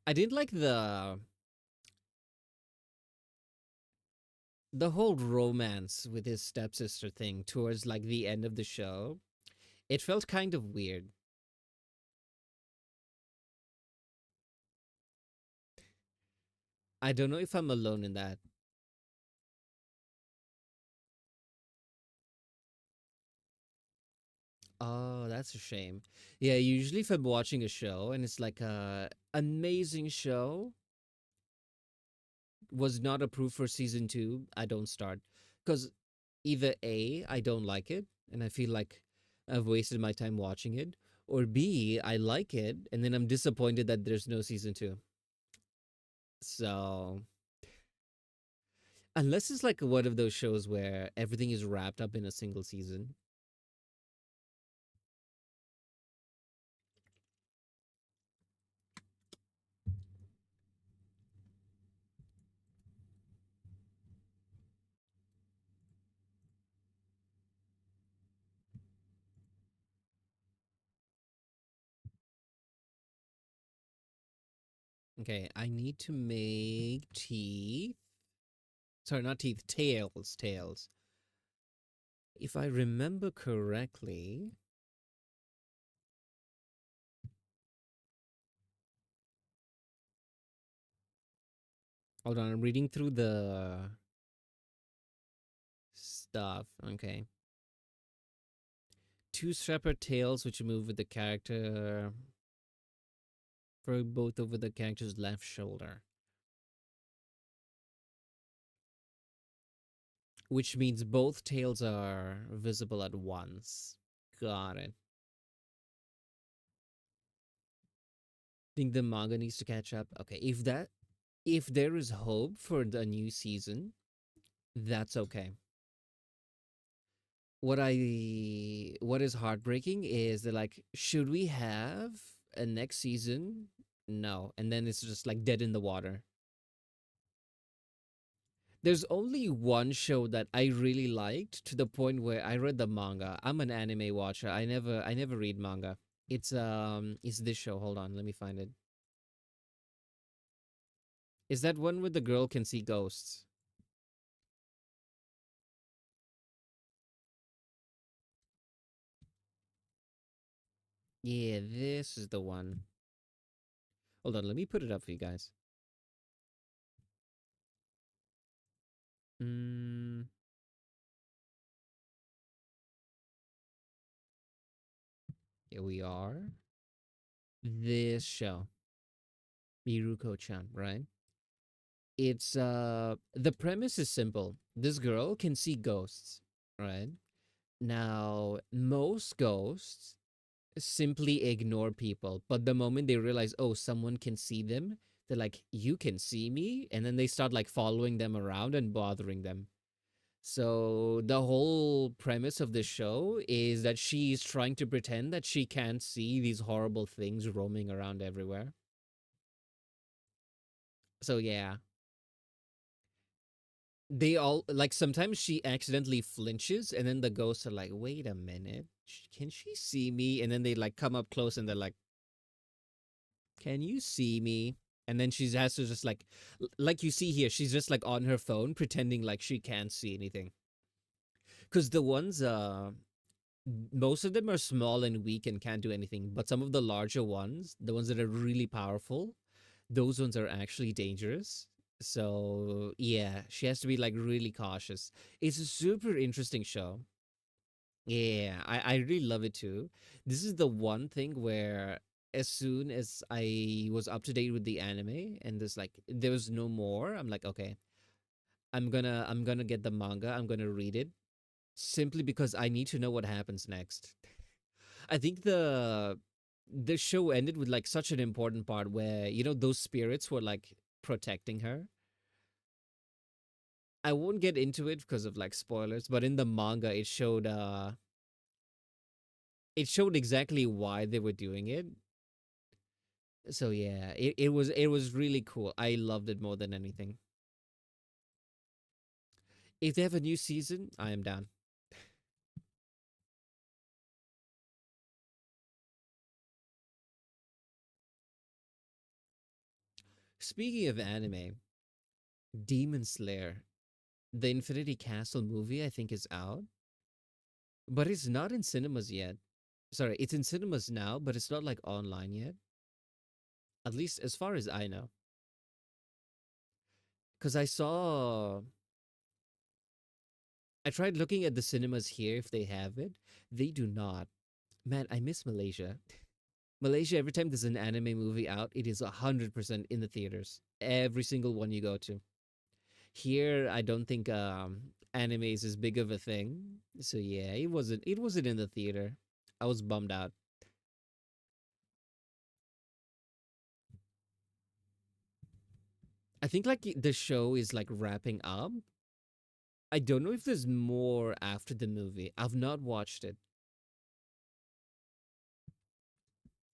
I didn't like the whole romance with his stepsister thing towards like the end of the show. It felt kind of weird. I don't know if I'm alone in that. Oh, that's a shame. Yeah, usually if I'm watching a show and it's like a amazing show was not approved for season 2, I don't start. Cuz either A, I don't like it and I feel like I've wasted my time watching it, or B, I like it and then I'm disappointed that there's no season 2. So, unless it's like one of those shows where everything is wrapped up in a single season. Okay, I need to make teeth. Sorry, not teeth, tails, tails. If I remember correctly, hold on, I'm reading through the stuff. Okay. Two separate tails which move with the character for both over the character's left shoulder. Which means both tails are visible at once. Got it. Think the manga needs to catch up. Okay, if there is hope for the new season, that's okay. What is heartbreaking is that like, should we have a next season? No, and then it's just like dead in the water. There's only one show that I really liked to the point where I read the manga. I'm an anime watcher. I never read manga. It's this show. Hold on, let me find it. Is that one where the girl can see ghosts? Yeah, this is the one. Hold on, let me put it up for you guys. Mm, here we are. This show, Miruko-chan, right? It's the premise is simple. This girl can see ghosts, right? Now, most ghosts simply ignore people, but the moment they realize, oh, someone can see them, they're like, you can see me, and then they start like following them around and bothering them. So the whole premise of the show is that she's trying to pretend that she can't see these horrible things roaming around everywhere. So yeah, they all like sometimes she accidentally flinches and then the ghosts are like, wait a minute, can she see me? And then they like come up close and they're like, can you see me? And then she has to just like you see here, she's just like on her phone pretending like she can't see anything. Because the ones most of them are small and weak and can't do anything, but some of the larger ones, the ones that are really powerful, those ones are actually dangerous. So yeah, she has to be like really cautious. It's a super interesting show. Yeah, I really love it too. This is the one thing where as soon as I was up to date with the anime and there was no more, I'm like, okay, I'm gonna get the manga, I'm gonna read it. simply because I need to know what happens next. I think the show ended with like such an important part where those spirits were like protecting her. I won't get into it because of like spoilers, but in the manga it showed exactly why they were doing it. So yeah, it was really cool. I loved it more than anything. If they have a new season, I am down. Speaking of anime, Demon Slayer, the Infinity Castle movie, I think is out, but it's not in cinemas yet. Sorry, it's in cinemas now, but it's not like online yet. At least as far as I know. Because I tried looking at the cinemas here if they have it. They do not. Man, I miss Malaysia. Malaysia, every time there's an anime movie out, it is 100% in the theaters. Every single one you go to. Here, I don't think anime is as big of a thing. So yeah, it wasn't in the theater. I was bummed out. I think like the show is like wrapping up. I don't know if there's more after the movie. I've not watched it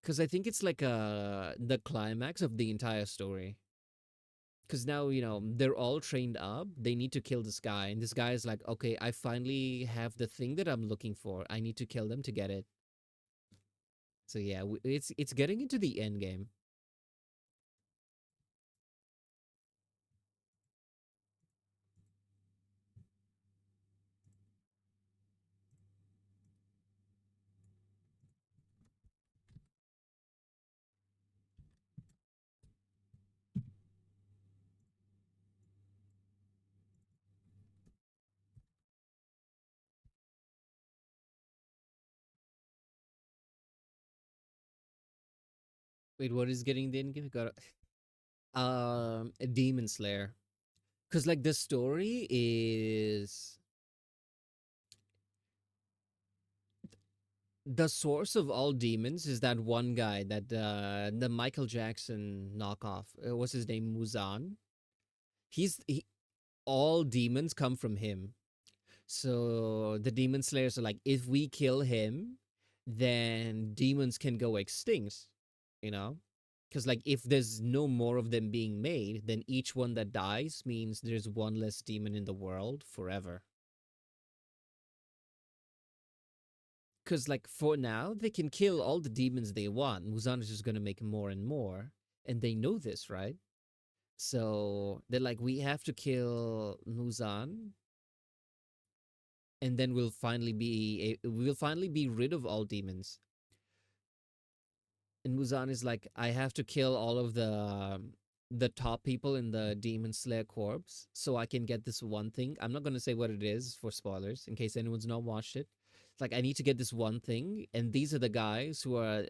because I think it's like the climax of the entire story. Because now they're all trained up. They need to kill this guy, and this guy is like, okay, I finally have the thing that I'm looking for. I need to kill them to get it. So yeah, it's getting into the end game. Wait, what is getting the end game? Got a Demon Slayer. Because like the story is the source of all demons is that one guy that the Michael Jackson knockoff. What's his name? Muzan. All demons come from him. So the demon slayers are like, if we kill him, then demons can go extinct. You know, because like if there's no more of them being made, then each one that dies means there's one less demon in the world forever. Because like for now they can kill all the demons they want. Muzan is just going to make more and more, and they know this, right? So they're like, we have to kill Muzan, and then we'll finally be rid of all demons. And Muzan is like, I have to kill all of the top people in the Demon Slayer corps so I can get this one thing. I'm not gonna say what it is for spoilers in case anyone's not watched it. It's like I need to get this one thing, and these are the guys who are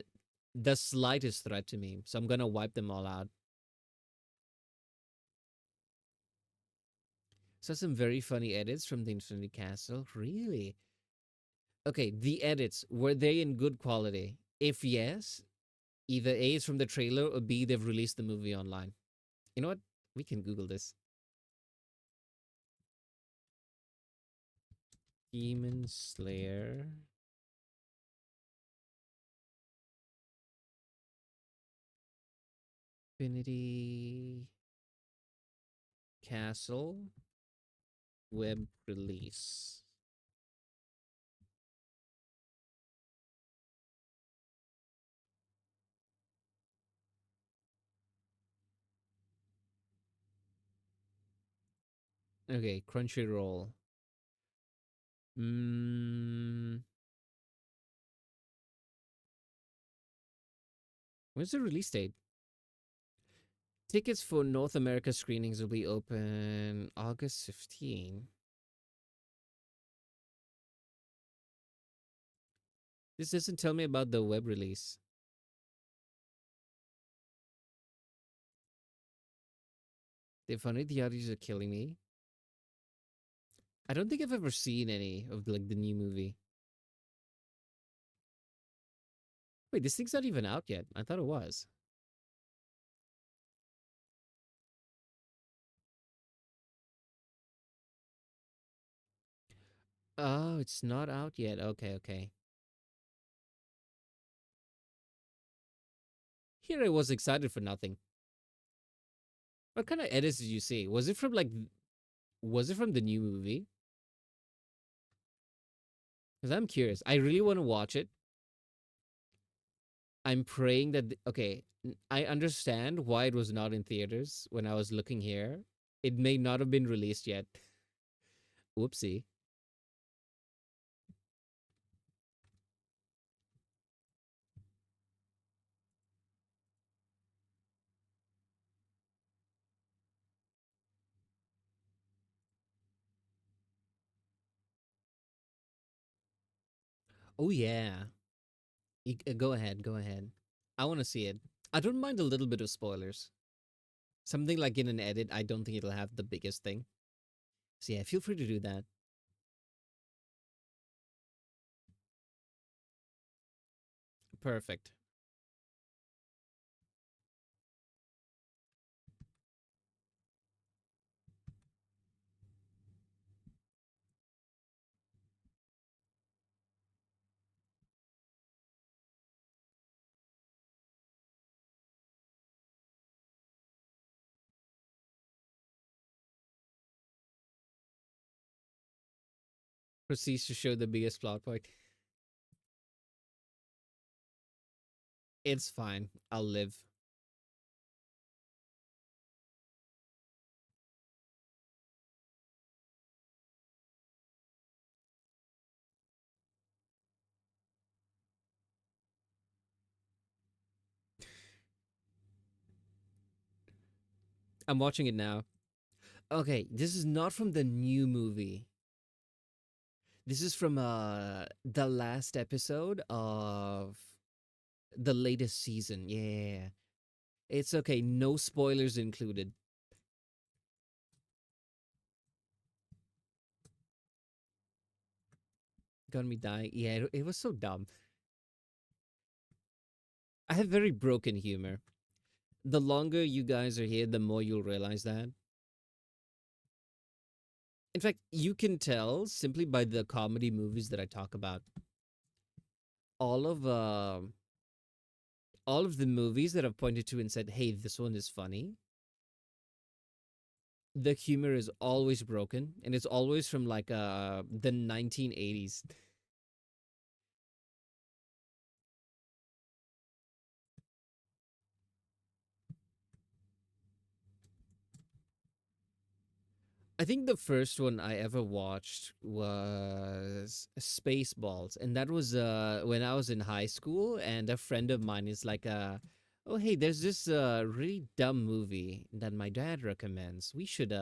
the slightest threat to me. So I'm gonna wipe them all out. So some very funny edits from the Infinity Castle. Really? Okay, the edits, were they in good quality? If yes, either A is from the trailer or B they've released the movie online. You know what? We can Google this. Demon Slayer Infinity Castle web release. Okay, Crunchyroll. Mm, when's the release date? Tickets for North America screenings will be open August 15. This doesn't tell me about the web release. The funny the audios are killing me. I don't think I've ever seen any of like the new movie. Wait, this thing's not even out yet. I thought it was. Oh, it's not out yet. Okay, okay. Here I was excited for nothing. What kind of edits did you see? Was it from like was it from the new movie? Because I'm curious. I really want to watch it. I'm praying that okay, I understand why it was not in theaters when I was looking here. It may not have been released yet. Whoopsie. Oh yeah. Go ahead, go ahead. I want to see it. I don't mind a little bit of spoilers. Something like in an edit, I don't think it'll have the biggest thing. So yeah, feel free to do that. Perfect. Proceeds to show the biggest plot point. It's fine. I'll live. I'm watching it now. Okay, this is not from the new movie. This is from the last episode of the latest season. Yeah. It's okay. No spoilers included. Got me dying. Yeah, it was so dumb. I have very broken humor. The longer you guys are here, the more you'll realize that. In fact, you can tell simply by the comedy movies that I talk about. All of all of the movies that I've pointed to and said, "Hey, this one is funny." The humor is always broken, and it's always from like the 1980s. I think the first one I ever watched was Spaceballs, and that was when I was in high school, and a friend of mine is like, "Oh hey, there's this really dumb movie that my dad recommends. We should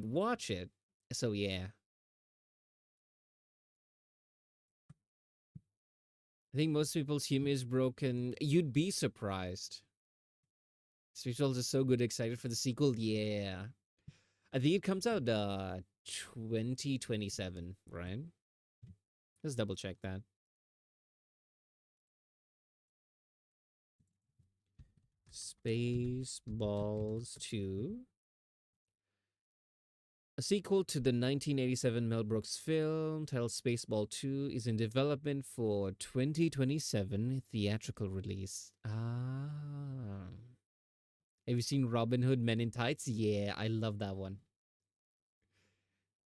watch it." So yeah, I think most people's humor is broken. You'd be surprised. Spaceballs is so good, excited for the sequel. Yeah, I think it comes out 2027, right? Let's double check that. Spaceballs 2. A sequel to the 1987 Mel Brooks film titled Spaceball 2 is in development for 2027 theatrical release. Ah. Have you seen Robin Hood Men in Tights? Yeah, I love that one.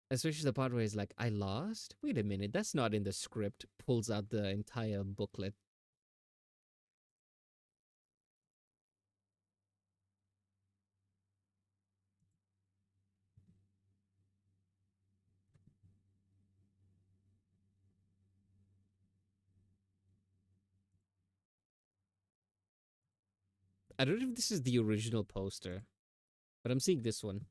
Especially the part where he's like, I lost? Wait a minute, that's not in the script. Pulls out the entire booklet. I don't know if this is the original poster, but I'm seeing this one.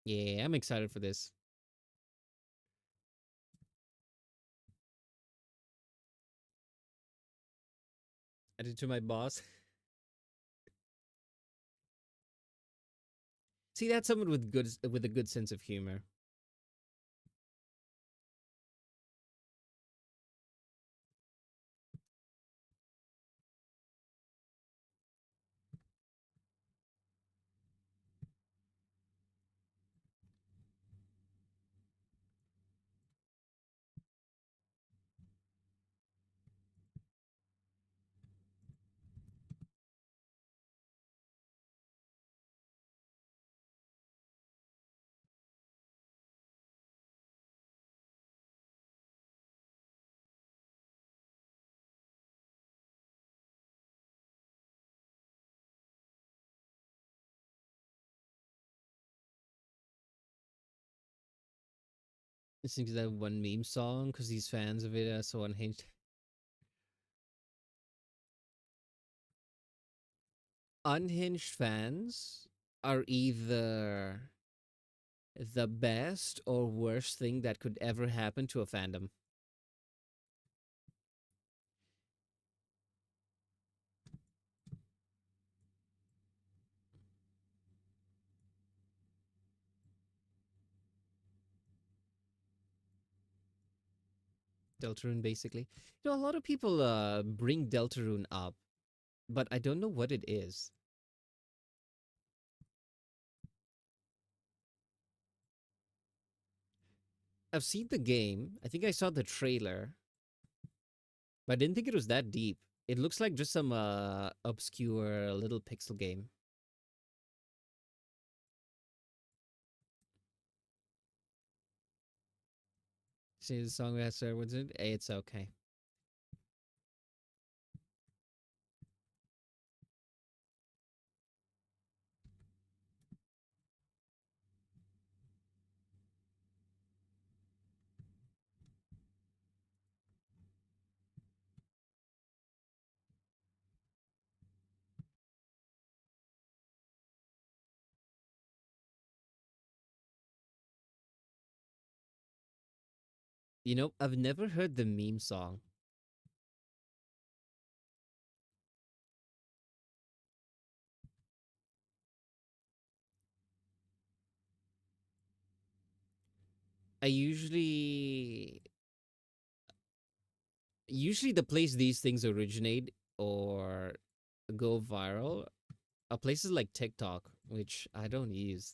Yeah, I'm excited for this. Add it to my boss. See, that's someone with a good sense of humor. Listening to that one meme song because these fans of it are so unhinged. Unhinged fans are either the best or worst thing that could ever happen to a fandom. Deltarune, basically. A lot of people bring Deltarune up, but I don't know what it is. I've seen the game. I think I saw the trailer, but I didn't think it was that deep. It looks like just some obscure little pixel game. See the song that started with it? Hey, it's okay. I've never heard the meme song. I usually the place these things originate or go viral are places like TikTok, which I don't use.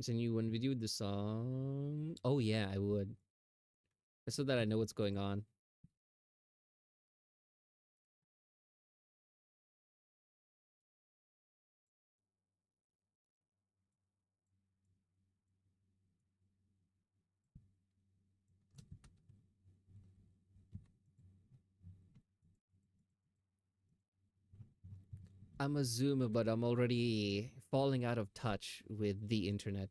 Send you one video with the song. Oh yeah, I would. So that I know what's going on. I'm a zoomer, but I'm already falling out of touch with the internet.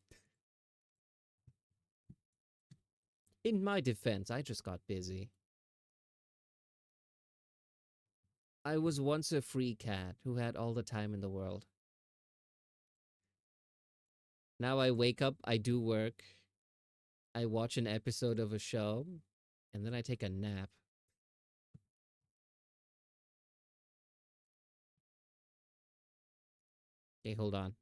In my defense, I just got busy. I was once a free cat who had all the time in the world. Now I wake up, I do work, I watch an episode of a show, and then I take a nap. Okay, hold on.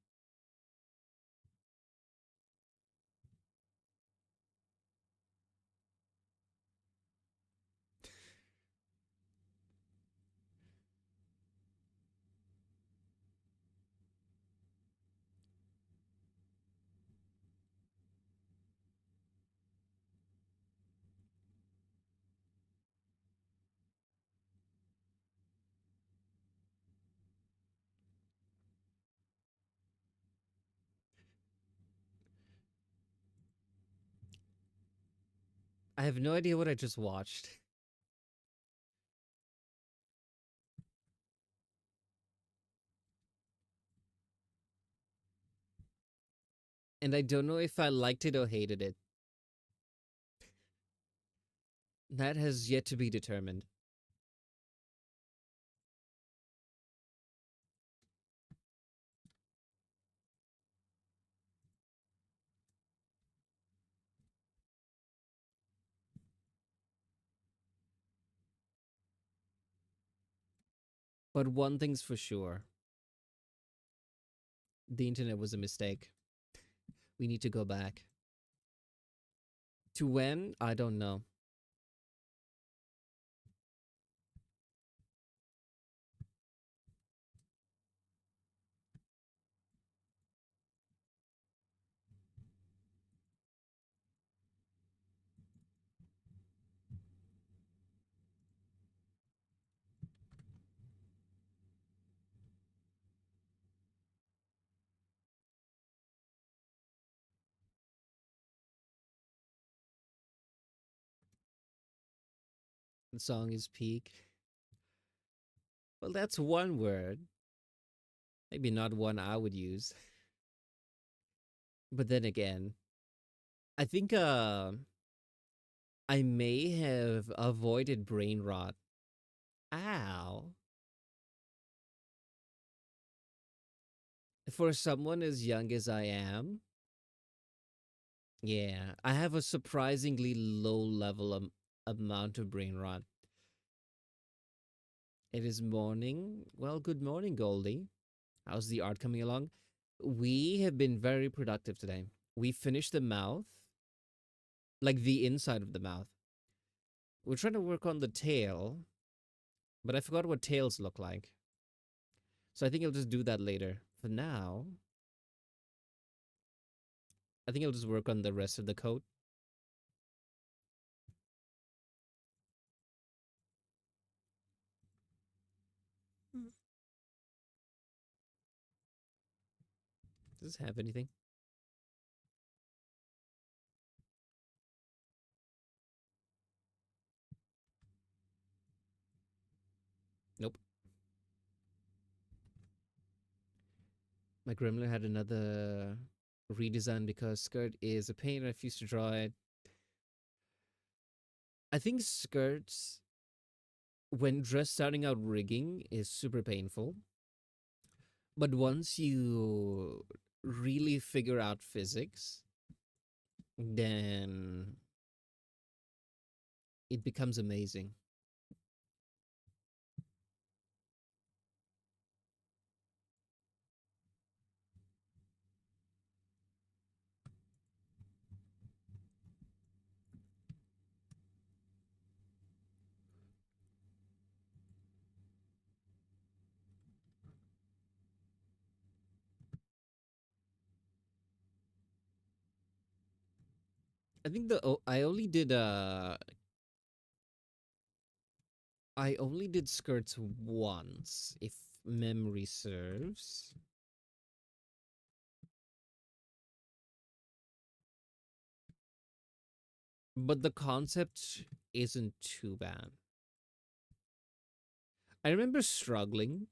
I have no idea what I just watched. And I don't know if I liked it or hated it. That has yet to be determined. But one thing's for sure, the internet was a mistake. We need to go back. To when? I don't know. The song is peak. Well, that's one word. Maybe not one I would use. But then again, I think I may have avoided brain rot. Ow. For someone as young as I am, yeah, I have a surprisingly low level amount of brain rot. It is morning. Well, good morning, Goldie. How's the art coming along? We have been very productive today. We finished the mouth, like the inside of the mouth. We're trying to work on the tail, but I forgot what tails look like. So I think I'll just do that later. For now, I think I'll just work on the rest of the coat. Does this have anything? Nope. My gremlin had another redesign because skirt is a pain. I refuse to draw it. I think skirts, when dress starting out rigging, is super painful. But once you really figure out physics, then it becomes amazing. I think I only did skirts once, if memory serves. But the concept isn't too bad. I remember struggling,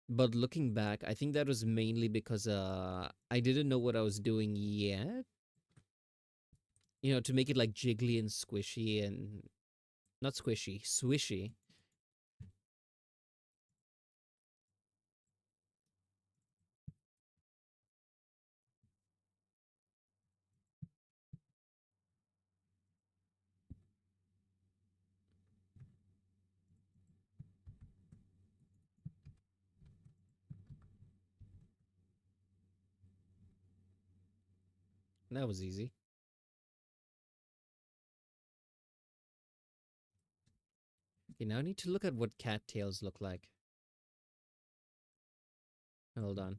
but looking back, I think that was mainly because I didn't know what I was doing yet. You know, to make it like jiggly and squishy and not squishy, swishy. That was easy. Okay, now I need to look at what cattails look like. Hold on.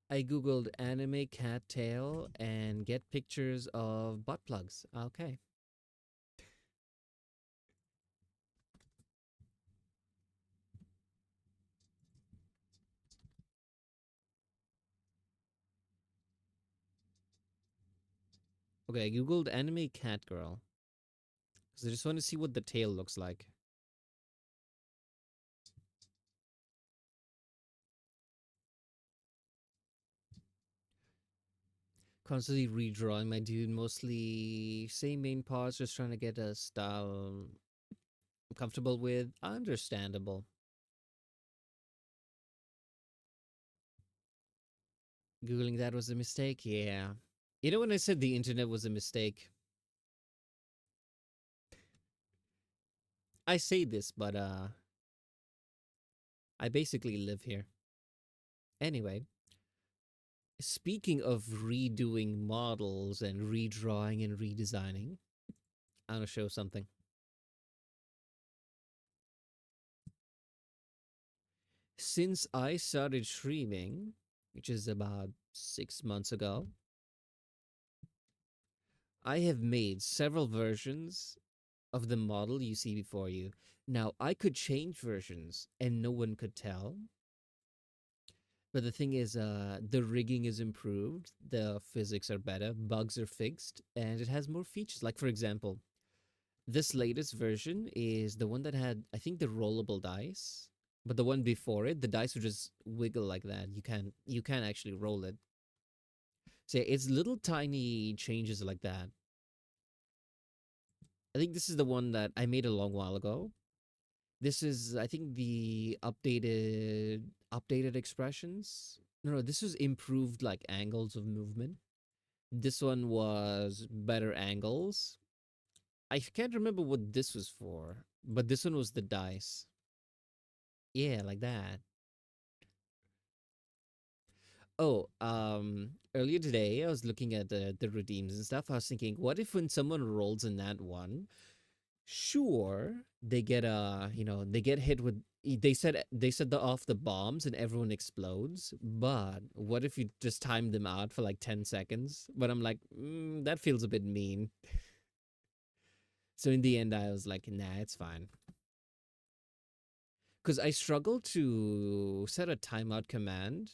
I googled anime cattail and get pictures of butt plugs. Okay. Okay, I googled anime cat girl because I just want to see what the tail looks like. Constantly redrawing my dude, mostly same main parts, just trying to get a style I'm comfortable with. Understandable. Googling that was a mistake? Yeah. You know when I said the internet was a mistake? I say this, but I basically live here. Anyway, speaking of redoing models and redrawing and redesigning, I want to show something. Since I started streaming, which is about 6 months ago, I have made several versions of the model you see before you. Now, I could change versions and no one could tell. But the thing is, the rigging is improved, the physics are better, bugs are fixed, and it has more features. Like, for example, this latest version is the one that had, I think, the rollable dice. But the one before it, the dice would just wiggle like that. You can't actually roll it. So yeah, it's little tiny changes like that. I think this is the one that I made a long while ago. This is, I think, the updated expressions. No, this was improved like angles of movement. This one was better angles. I can't remember what this was for, but this one was the dice. Yeah, like that. Oh, earlier today I was looking at the redeems and stuff. I was thinking, what if when someone rolls in that one, sure, they get they get hit with they set off the bombs and everyone explodes, but what if you just time them out for like 10 seconds? But I'm like, that feels a bit mean. So in the end I was like, nah, it's fine, because I struggle to set a timeout command.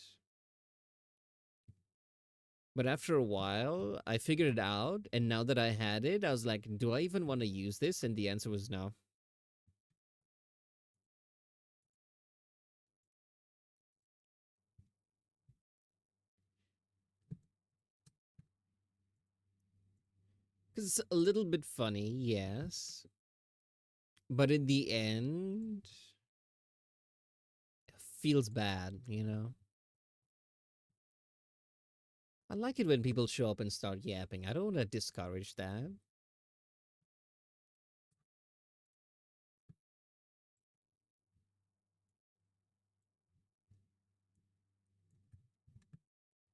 But after a while I figured it out, and now that I had it, I was like, do I even want to use this? And the answer was no. Because it's a little bit funny, yes, but in the end feels bad. I like it when people show up and start yapping. I don't want to discourage that.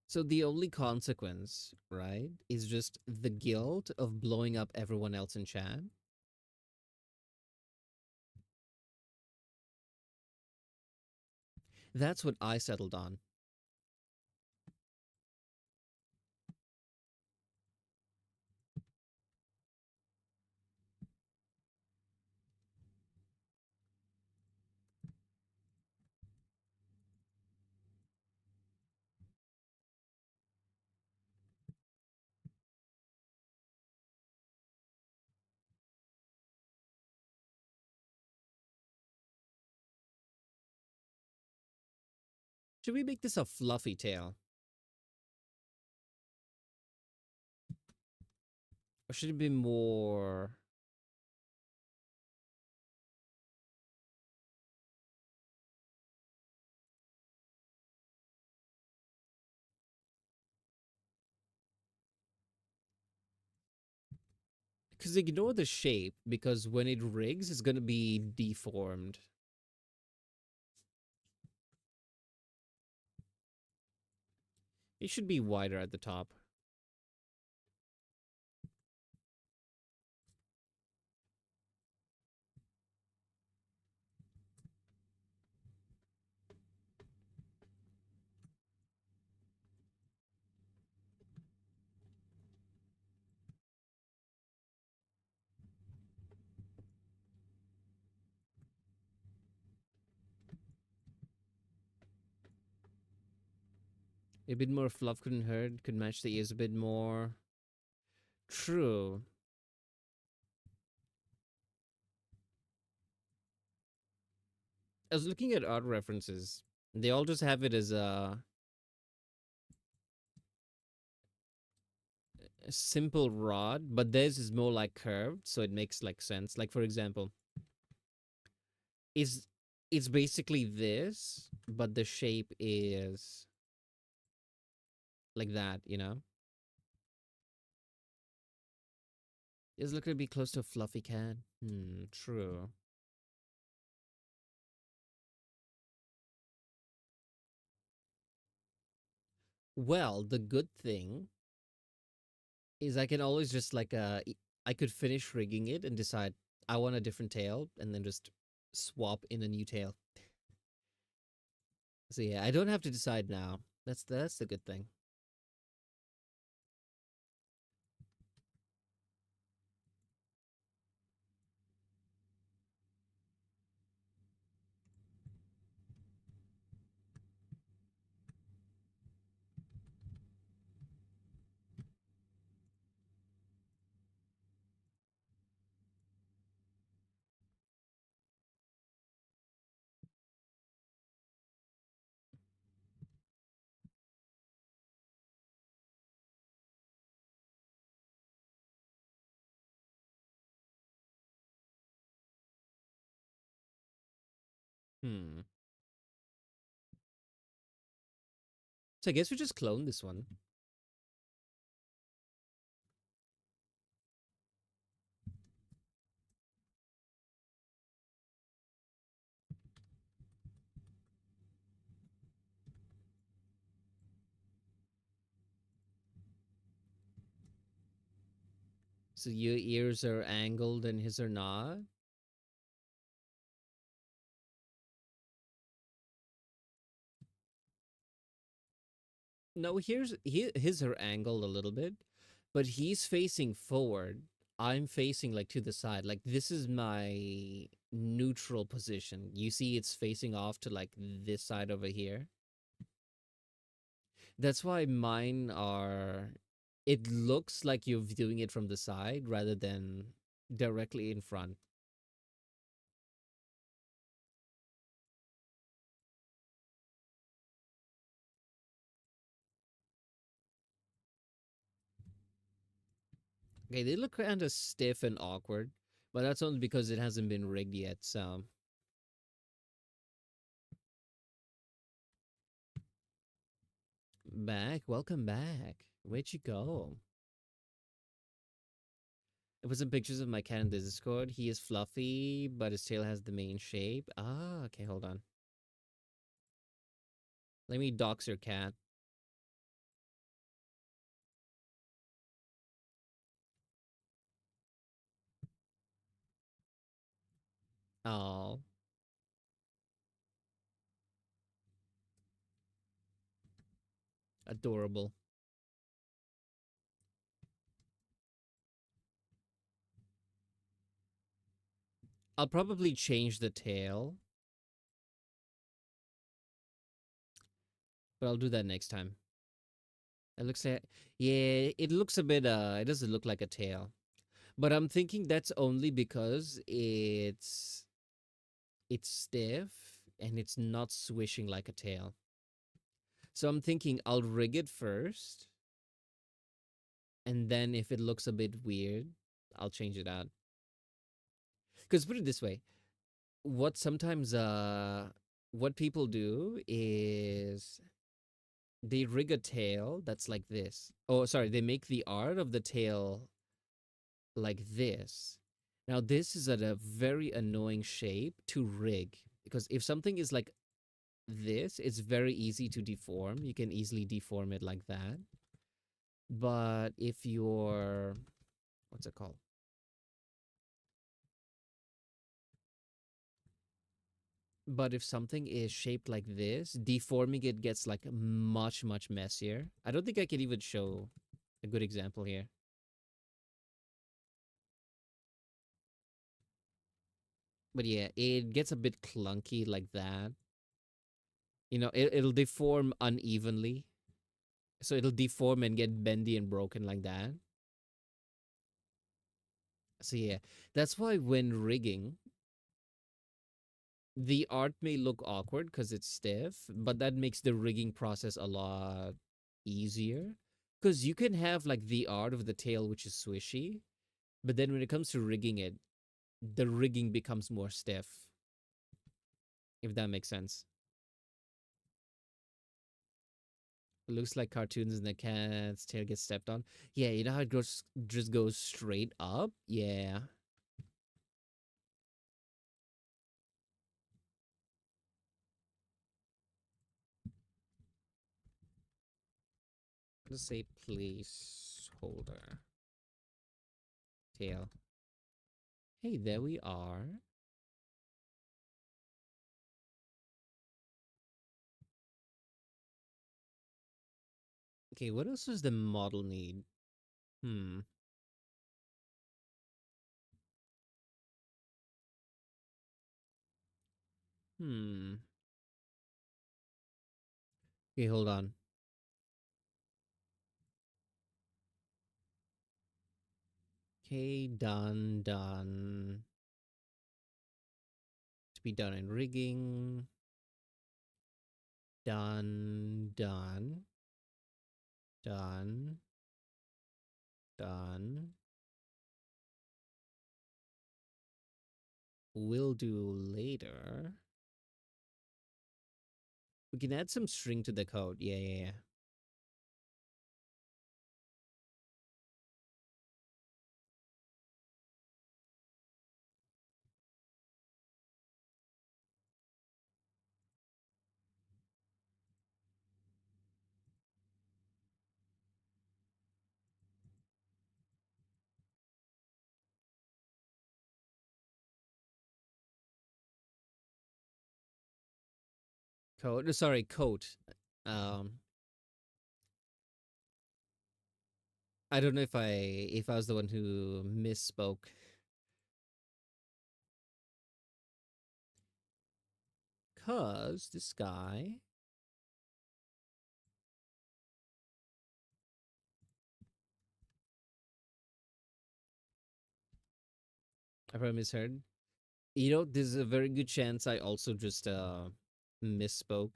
So the only consequence, right, is just the guilt of blowing up everyone else in chat. That's what I settled on. Should we make this a fluffy tale? Or should it be more... Because ignore the shape, because when it rigs, it's going to be deformed. It should be wider at the top. A bit more fluff couldn't hurt, could match the ears a bit more. True. I was looking at art references. They all just have it as a simple rod, but theirs is more like curved, so it makes like sense. Like, for example, is it's basically this, but the shape is like that. Is looking to be close to a fluffy cat. True. Well, the good thing is I can always just I could finish rigging it and decide I want a different tail and then just swap in a new tail. So yeah, I don't have to decide now. That's the good thing. Hmm. So I guess we just clone this one. So your ears are angled and his are not. No, his are angled a little bit, but he's facing forward. I'm facing like to the side. Like this is my neutral position. You see it's facing off to like this side over here. That's why mine are it looks like you're viewing it from the side rather than directly in front. Okay, they look kind of stiff and awkward, but that's only because it hasn't been rigged yet. So back, welcome back. Where'd you go? I put some pictures of my cat in the Discord. He is fluffy, but his tail has the main shape. Ah, okay, hold on. Let me dox your cat. Oh, adorable. I'll probably change the tail, but I'll do that next time. It looks like, yeah, it looks a bit, it doesn't look like a tail. But I'm thinking that's only because it's stiff and it's not swishing like a tail. So I'm thinking I'll rig it first, and then if it looks a bit weird, I'll change it out. Because put it this way, what sometimes what people do is they rig a tail that's like this. Oh, sorry, they make the art of the tail like this. Now this is at a very annoying shape to rig because if something is like this, it's very easy to deform. You can easily deform it like that. But if you're what's it called? But if something is shaped like this, deforming it gets like much, much messier. I don't think I can even show a good example here. But yeah, it gets a bit clunky like that. You know, it'll deform unevenly. So it'll deform and get bendy and broken like that. So yeah, that's why when rigging, the art may look awkward because it's stiff, but that makes the rigging process a lot easier. Because you can have like the art of the tail, which is swishy, but then when it comes to rigging it, the rigging becomes more stiff, if that makes sense. It looks like cartoons and the cat's tail gets stepped on. Yeah, you know how it goes just goes straight up? Yeah. Let's say placeholder. Tail. Hey, there we are. Okay, what else does the model need? Hmm. Hmm. Okay, hold on. Okay, done. To be done in rigging. Done. Done. Will do later. We can add some string to the code. Yeah. Code. Sorry, code. Um, I don't know if I was the one who misspoke. Cause this guy. I probably misheard. You know, there's a very good chance I also just misspoke.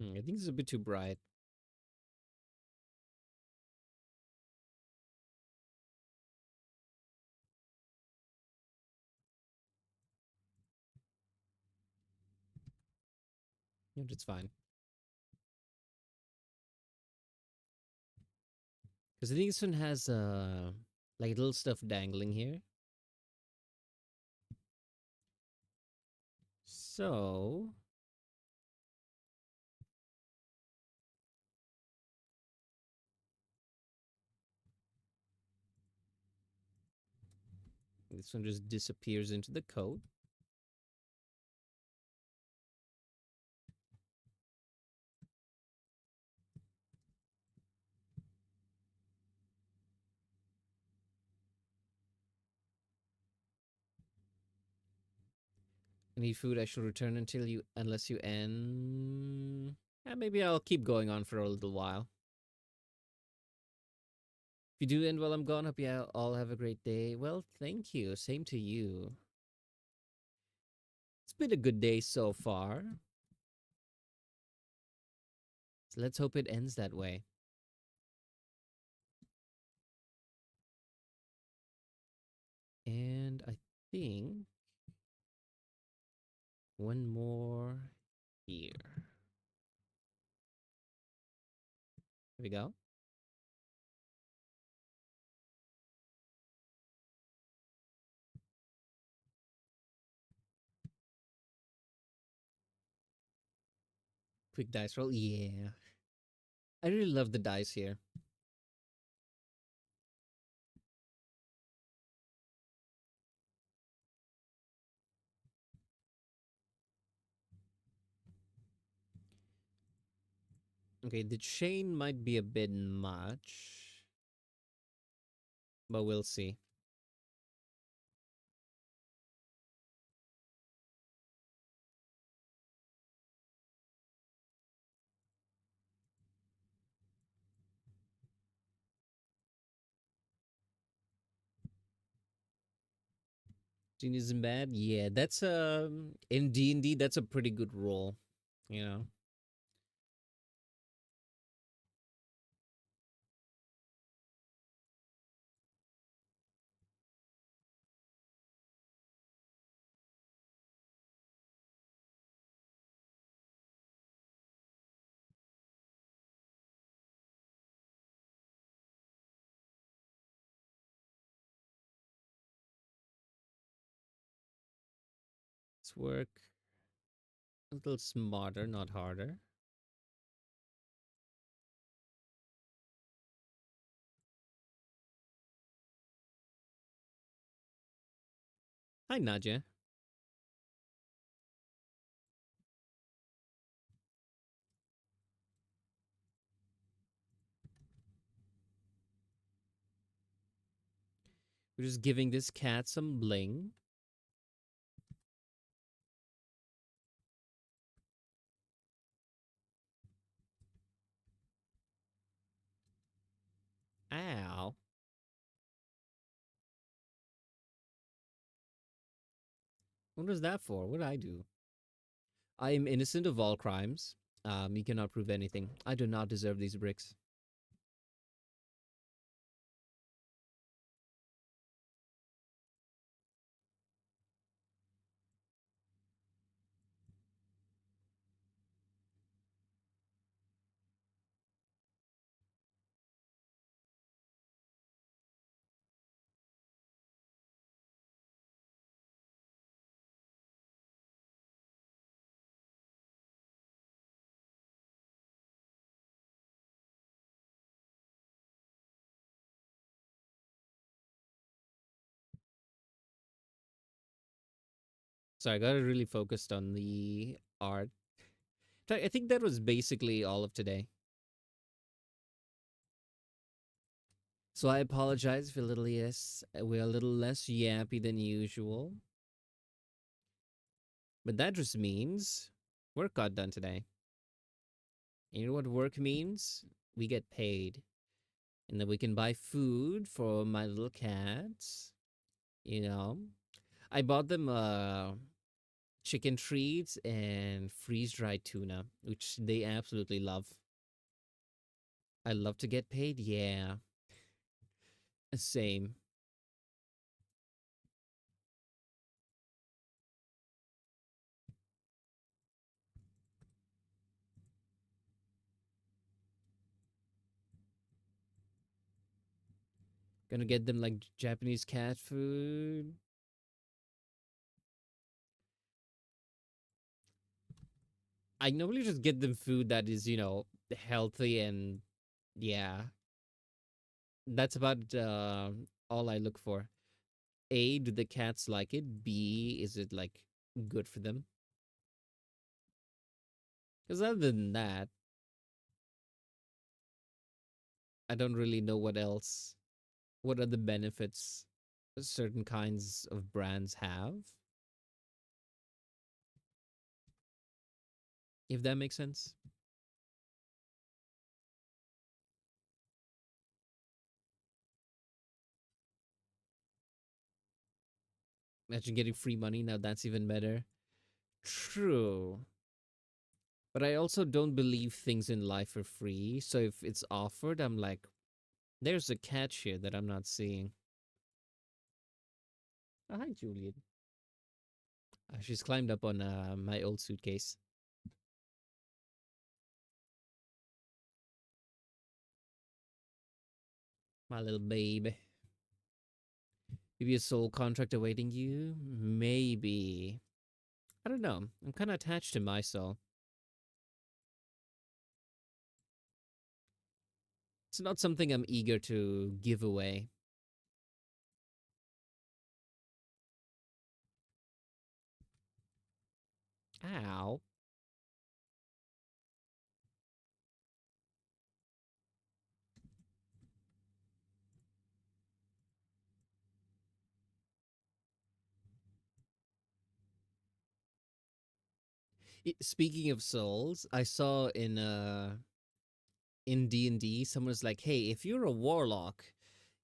I think it's a bit too bright. Yeah, that's fine. Because I think this one has like little stuff dangling here. So this one just disappears into the code. Any food I shall return unless you end. Maybe I'll keep going on for a little while. If you do end while I'm gone, hope you all have a great day. Well, thank you. Same to you. It's been a good day so far. So let's hope it ends that way. And I think one more here. Here we go. Quick dice roll. Yeah. I really love the dice here. Okay, the chain might be a bit much, but we'll see. Genius isn't bad. Yeah, that's in D&D that's a pretty good roll, you know. Let's work a little smarter, not harder. Hi, Nadia. We're just giving this cat some bling. Ow. What was that for? What did I do? I am innocent of all crimes. You cannot prove anything. I do not deserve these bricks. So I got really focused on the art. I think that was basically all of today. So I apologize if we're a little less yappy than usual. But that just means work got done today. And you know what work means? We get paid. And then we can buy food for my little cats. You know, I bought them chicken treats and freeze dried tuna, which they absolutely love. I love to get paid. Yeah, same. Gonna get them like Japanese cat food. I normally just get them food that is, healthy and yeah, that's about all I look for. A, do the cats like it? B, is it like good for them? Because other than that, I don't really know what else. What are the benefits certain kinds of brands have? If that makes sense. Imagine getting free money. Now that's even better. True. But I also don't believe things in life are free. So if it's offered, I'm like, there's a catch here that I'm not seeing. Oh, hi, Julian. She's climbed up on my old suitcase. My little babe. Maybe a soul contract awaiting you? Maybe. I don't know. I'm kind of attached to my soul. It's not something I'm eager to give away. Ow. Speaking of souls, I saw in D&D someone's like, "Hey, if you're a warlock,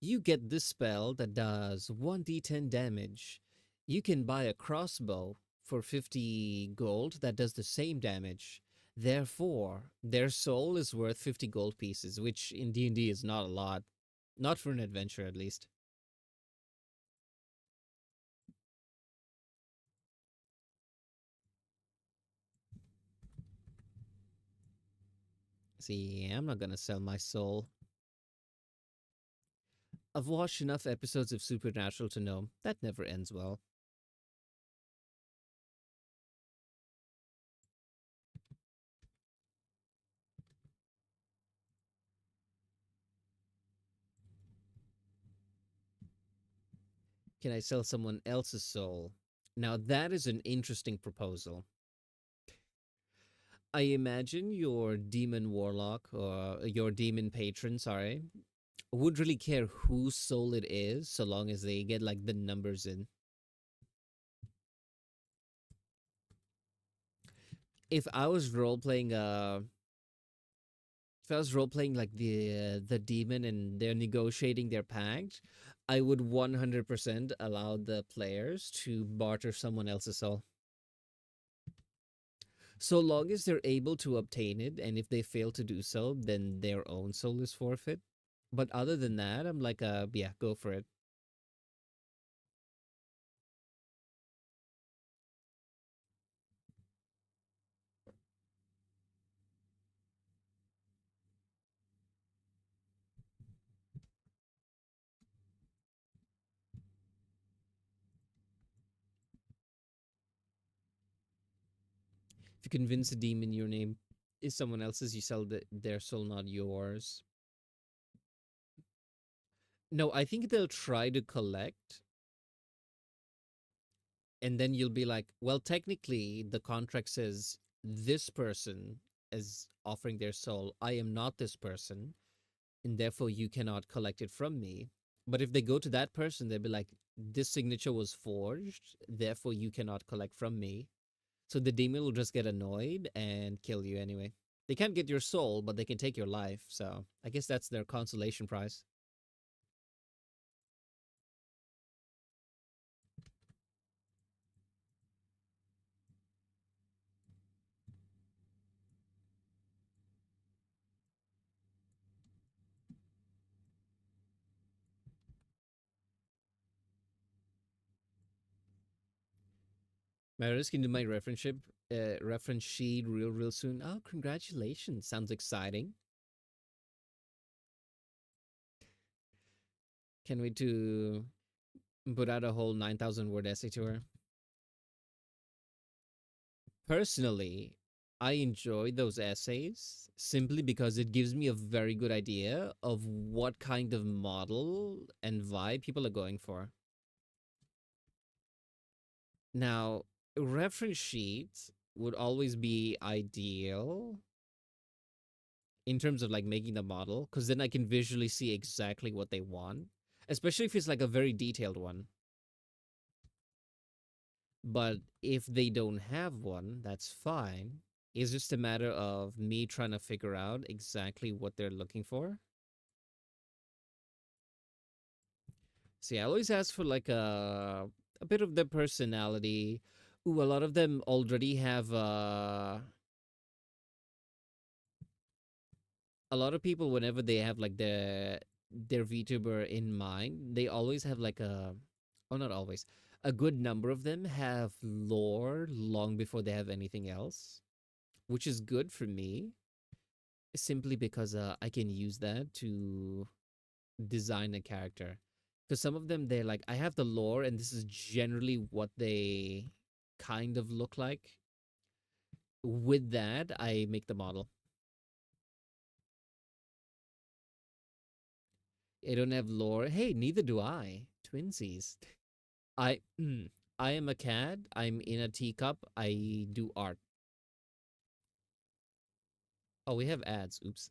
you get this spell that does 1d10 damage. You can buy a crossbow for 50 gold that does the same damage. Therefore, their soul is worth 50 gold pieces, which in D&D is not a lot. Not for an adventure at least." See, I'm not going to sell my soul. I've watched enough episodes of Supernatural to know that never ends well. Can I sell someone else's soul? Now, that is an interesting proposal. I imagine your demon warlock or your demon patron, sorry, would really care whose soul it is so long as they get like the numbers in. If I was role playing if I was role playing like the demon and they're negotiating their pact, I would 100% allow the players to barter someone else's soul. So long as they're able to obtain it, and if they fail to do so, then their own soul is forfeit. But other than that, I'm like, yeah, go for it. If you convince a demon your name is someone else's, you sell their soul, not yours. No, I think they'll try to collect, and then you'll be like, well, technically, the contract says this person is offering their soul. I am not this person, and therefore you cannot collect it from me. But if they go to that person, they'll be like, this signature was forged, therefore you cannot collect from me. So the demon will just get annoyed and kill you anyway. They can't get your soul, but they can take your life. So I guess that's their consolation prize. Maris can do my reference sheet real soon. Oh, congratulations! Sounds exciting. Can't wait to put out a whole 9,000 word essay to her. Personally, I enjoy those essays simply because it gives me a very good idea of what kind of model and vibe people are going for. Now, reference sheets would always be ideal in terms of like making the model because then I can visually see exactly what they want, especially if it's like a very detailed one. But if they don't have one, that's fine. It's just a matter of me trying to figure out exactly what they're looking for. See, I always ask for like a bit of their personality. Ooh, a lot of them already have a lot of people whenever they have like their VTuber in mind, they always have like a oh not always. A good number of them have lore long before they have anything else, which is good for me simply because I can use that to design a character. Because some of them, they're like, I have the lore, and this is generally what they kind of look like. With that, I make the model. I don't have lore. Hey, neither do I. Twinsies. I I am a cat. I'm in a teacup. I do art. Oh, we have ads. Oops.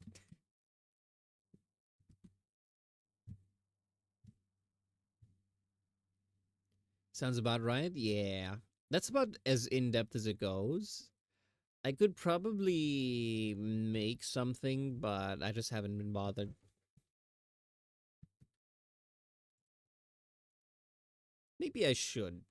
Sounds about right. Yeah. That's about as in depth as it goes. I could probably make something, but I just haven't been bothered. Maybe I should.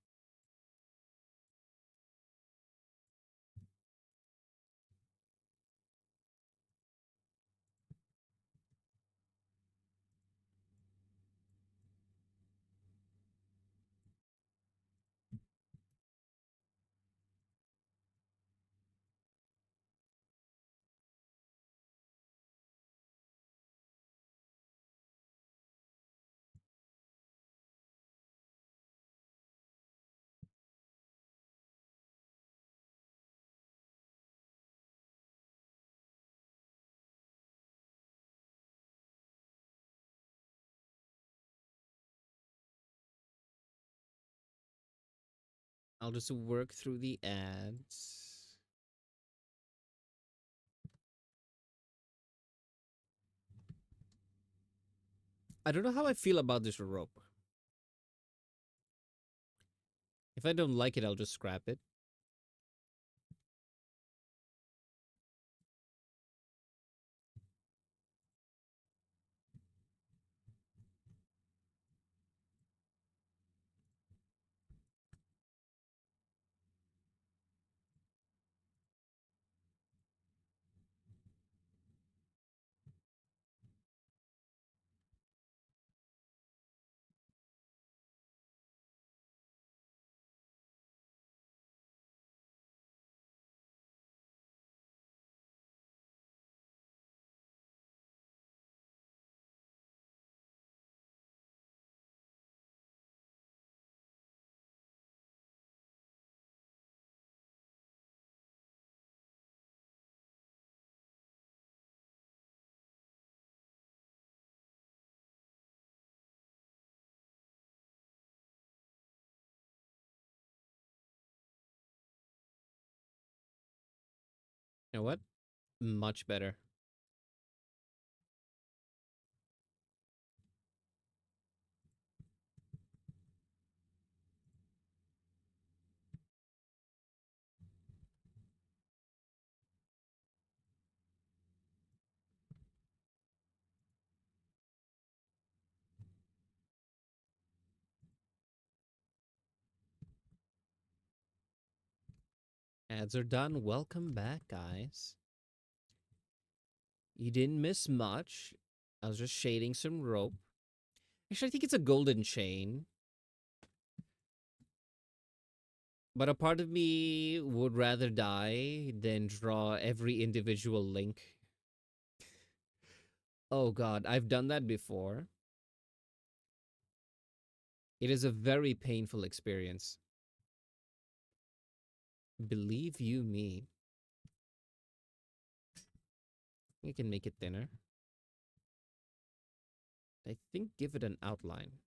I'll just work through the ads. I don't know how I feel about this rope. If I don't like it, I'll just scrap it. You know what? Much better. Ads are done. Welcome back, guys. You didn't miss much. I was just shading some rope. Actually, I think it's a golden chain. But a part of me would rather die than draw every individual link. Oh god, I've done that before. It is a very painful experience. Believe you me. I can make it thinner. I think give it an outline.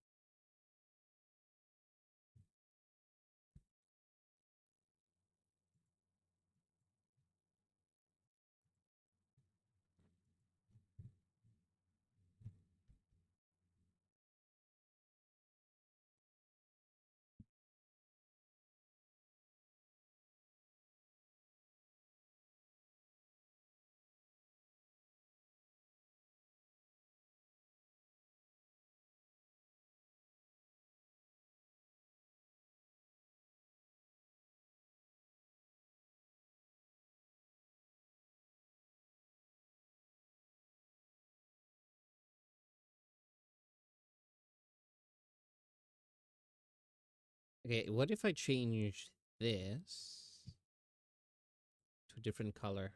Okay, what if I change this to a different color?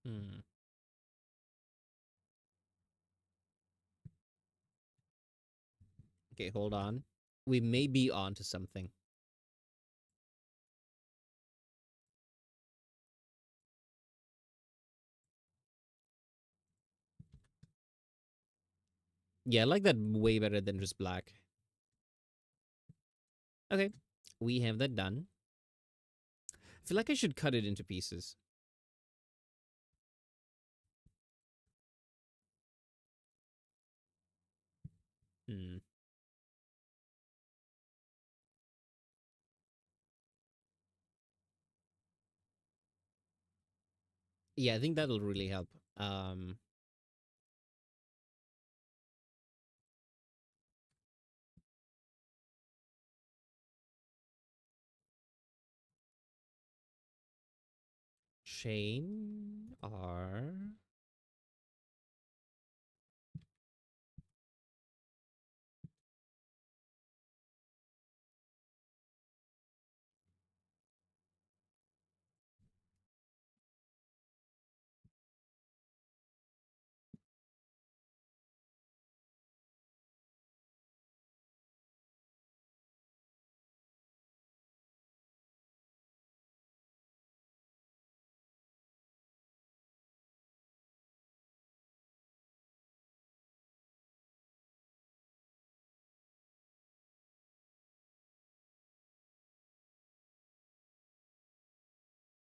Hmm. Okay, hold on. We may be on to something. Yeah, I like that way better than just black. Okay, we have that done. I feel like I should cut it into pieces. Hmm. Yeah, I think that'll really help. Um, chain R.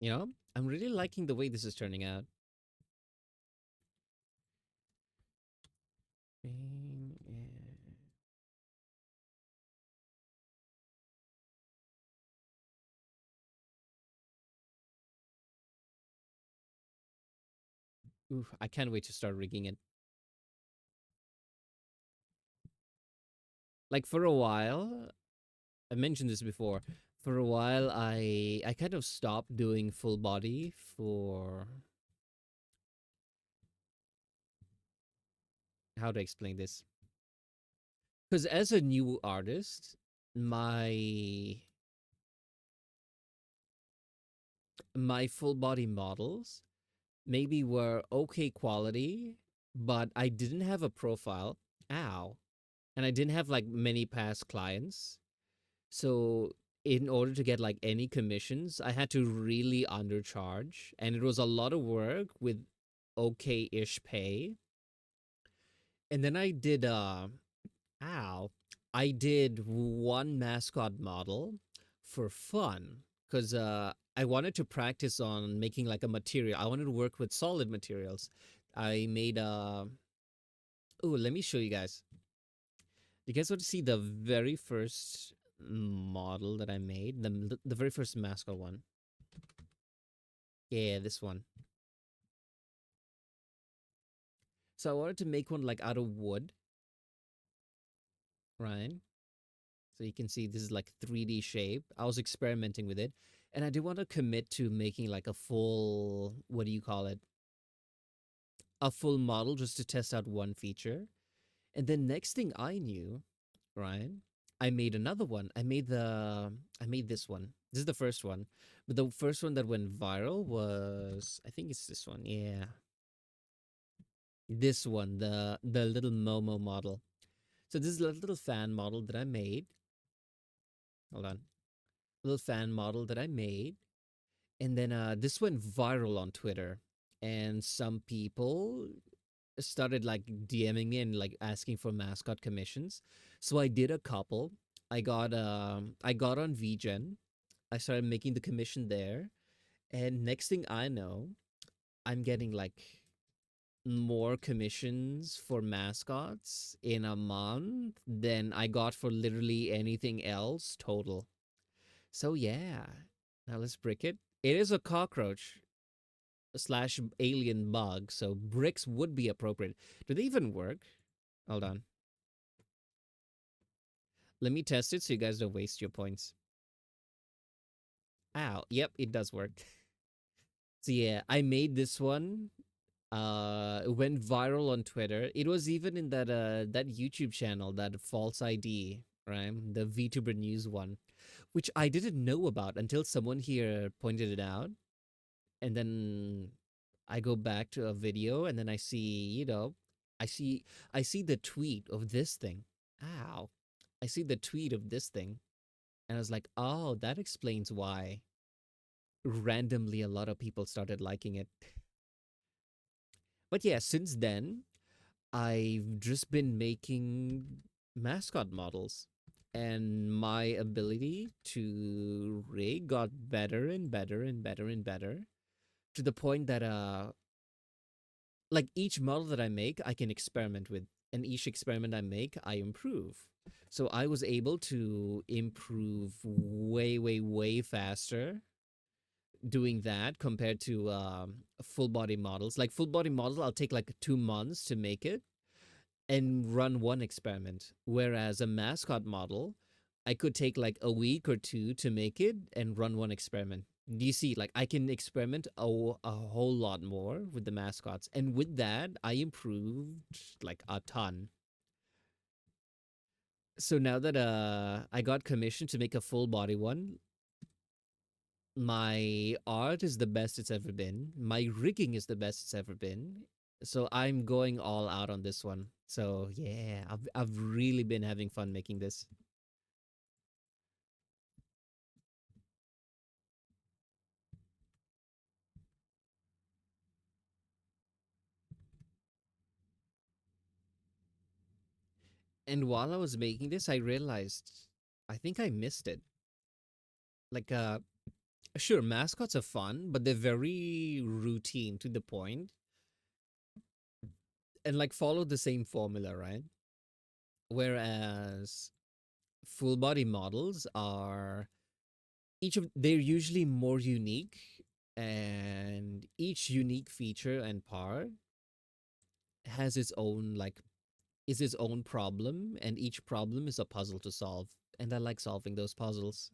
You know, I'm really liking the way this is turning out. Chain, ooh, I can't wait to start rigging it. Like for a while, I mentioned this before. For a while, I kind of stopped doing full body for how to explain this. Because as a new artist, my my full body models maybe were okay quality, but I didn't have a profile. Ow. And I didn't have like many past clients. So in order to get like any commissions, I had to really undercharge. And it was a lot of work with okay-ish pay. And then ow. I did one mascot model for fun because I wanted to practice on making like a material. I wanted to work with solid materials. I made a. Oh, let me show you guys. You guys want to see the very first model that I made? The very first mascot one. Yeah, this one. So I wanted to make one like out of wood, right? So you can see this is like 3D shape. I was experimenting with it. And I did want to commit to making like a full, what do you call it? A full model just to test out one feature. And then next thing I knew, right? I made another one. I made this one. This is the first one. But the first one that went viral was I think it's this one. Yeah. This one, the little Momo model. So this is a little fan model that I made. Hold on. Little fan model that I made. And then this went viral on Twitter. And some people started like DMing me and like asking for mascot commissions. So I did a couple. I got on VGen. I started making the commission there. And next thing I know, I'm getting like more commissions for mascots in a month than I got for literally anything else total. So yeah. Now let's brick it. It is a cockroach slash alien bug, so bricks would be appropriate. Do they even work? Hold on. Let me test it so you guys don't waste your points. Ow. Yep, it does work. So yeah, I made this one. It went viral on Twitter. It was even in that YouTube channel, that false ID, right? The VTuber news one, which I didn't know about until someone here pointed it out. And then I go back to a video and then I see, I see I see the tweet of this thing. Ow. I see the tweet of this thing. And I was like, oh, that explains why randomly a lot of people started liking it. But yeah, since then, I've just been making mascot models, and my ability to rig got better and better and better and better, to the point that like each model that I make, I can experiment with, and each experiment I make, I improve. So I was able to improve way, way, way faster doing that compared to full body models. Like full body models, I'll take like 2 months to make it and run one experiment. Whereas a mascot model, I could take like a week or two to make it and run one experiment. Do you see? Like I can experiment a whole lot more with the mascots, and with that, I improved like a ton. So now that I got commissioned to make a full body one, my art is the best it's ever been. My rigging is the best it's ever been. So I'm going all out on this one. So yeah, I've really been having fun making this. And while I was making this, I realized I think I missed it. Like sure, mascots are fun, but they're very routine to the point and like follow the same formula, right? Whereas full body models are each of they're usually more unique, and each unique feature and part has its own like is its own problem, and each problem is a puzzle to solve, and I like solving those puzzles.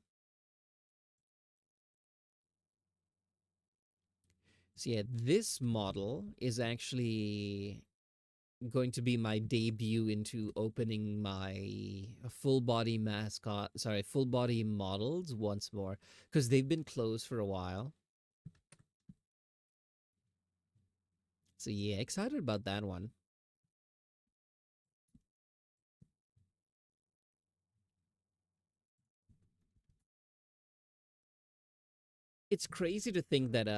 So yeah, this model is actually going to be my debut into opening my full body models once more, because they've been closed for a while. So yeah, excited about that one. It's crazy to think that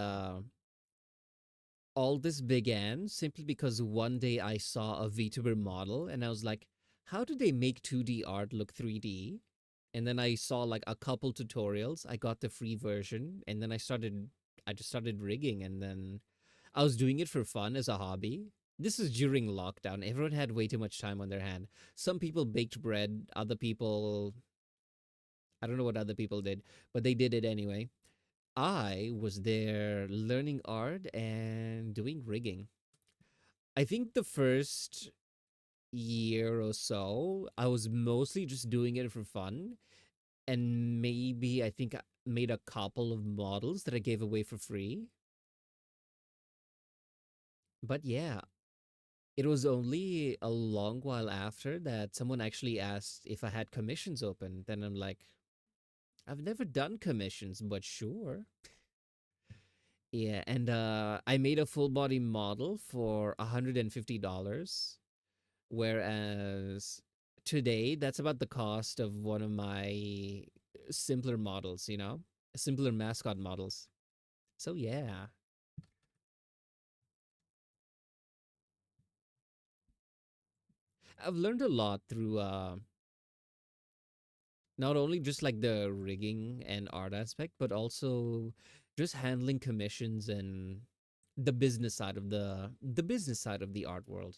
all this began simply because one day I saw a VTuber model and I was like, how do they make 2D art look 3D? And then I saw like a couple tutorials. I got the free version, and then I just started rigging, and then I was doing it for fun as a hobby. This is during lockdown. Everyone had way too much time on their hand. Some people baked bread, other people, I don't know what other people did, but they did it anyway. I was there learning art and doing rigging. I think the first year or so, I was mostly just doing it for fun. And maybe I think I made a couple of models that I gave away for free. But yeah, it was only a long while after that someone actually asked if I had commissions open. Then I'm like, I've never done commissions, but sure. Yeah, and I made a full body model for $150, whereas today that's about the cost of one of my simpler models, simpler mascot models. So yeah, I've learned a lot through not only just like the rigging and art aspect, but also just handling commissions and the business side of the art world.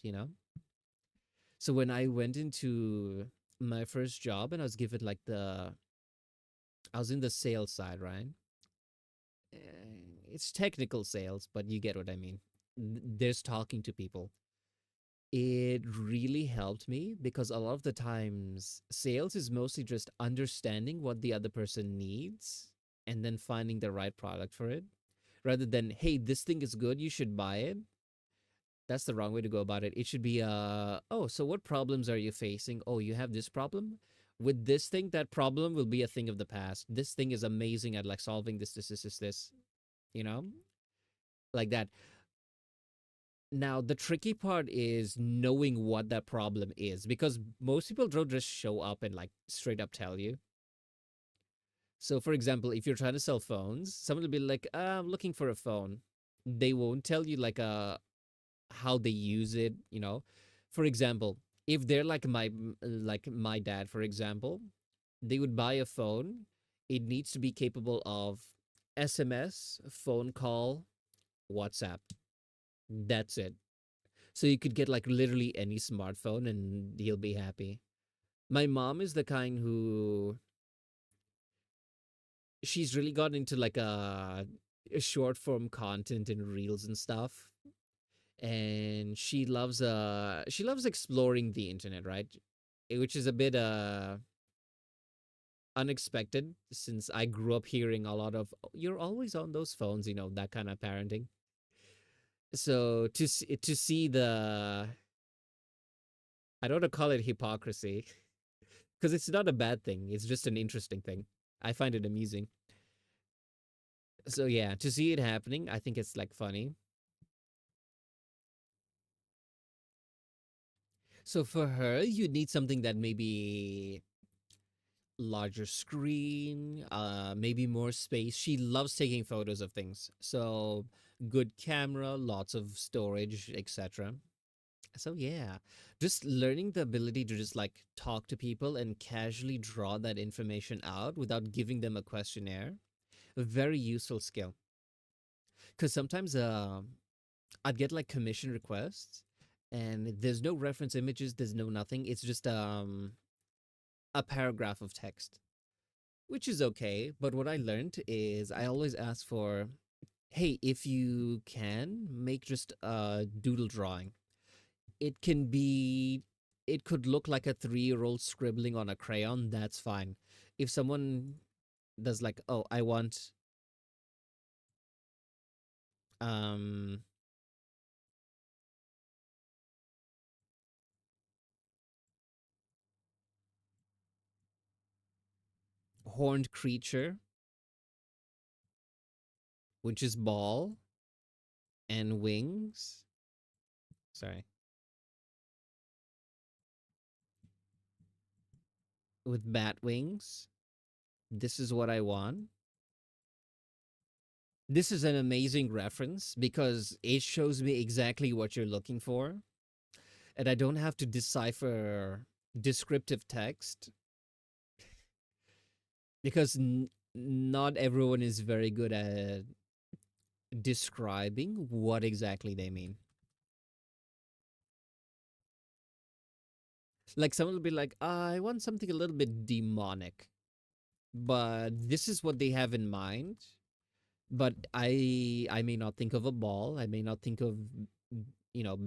So when I went into my first job and I was given like I was in the sales side, right? It's technical sales, but you get what I mean. There's talking to people. It really helped me because a lot of the times sales is mostly just understanding what the other person needs and then finding the right product for it, rather than, hey, this thing is good, you should buy it. That's the wrong way to go about it. It should be oh, so what problems are you facing? Oh, you have this problem with this thing. That problem will be a thing of the past. This thing is amazing at like solving this, you know like that. Now, the tricky part is knowing what that problem is, because most people don't just show up and like straight up tell you. So, for example, if you're trying to sell phones, someone will be like, I'm looking for a phone. They won't tell you like how they use it. For example, if they're like my dad, for example, they would buy a phone. It needs to be capable of SMS, phone call, WhatsApp. That's it. So you could get like literally any smartphone and he'll be happy. My mom is the kind who she's really got into like a short form content and reels and stuff. And she loves exploring the internet, right? Which is a bit unexpected since I grew up hearing a lot of, "Oh, you're always on those phones," that kind of parenting. So to see the, I don't want to call it hypocrisy because it's not a bad thing. It's just an interesting thing. I find it amusing. So yeah, to see it happening, I think it's like funny. So for her, you need something that maybe larger screen, maybe more space. She loves taking photos of things. So good camera, lots of storage, etc. So yeah, just learning the ability to just like talk to people and casually draw that information out without giving them a questionnaire. A very useful skill. Because sometimes I'd get like commission requests and there's no reference images, there's no nothing. It's just a paragraph of text, which is okay. But what I learned is I always ask for, hey, if you can, make just a doodle drawing. It can be, it could look like a 3-year-old scribbling on a crayon. That's fine. If someone does like, oh, I want um horned creature, which is ball and wings. Sorry, with bat wings. This is what I want. This is an amazing reference because it shows me exactly what you're looking for. And I don't have to decipher descriptive text because not everyone is very good at describing what exactly they mean. Like someone will be like, I want something a little bit demonic, but this is what they have in mind. But I may not think of a ball. I may not think of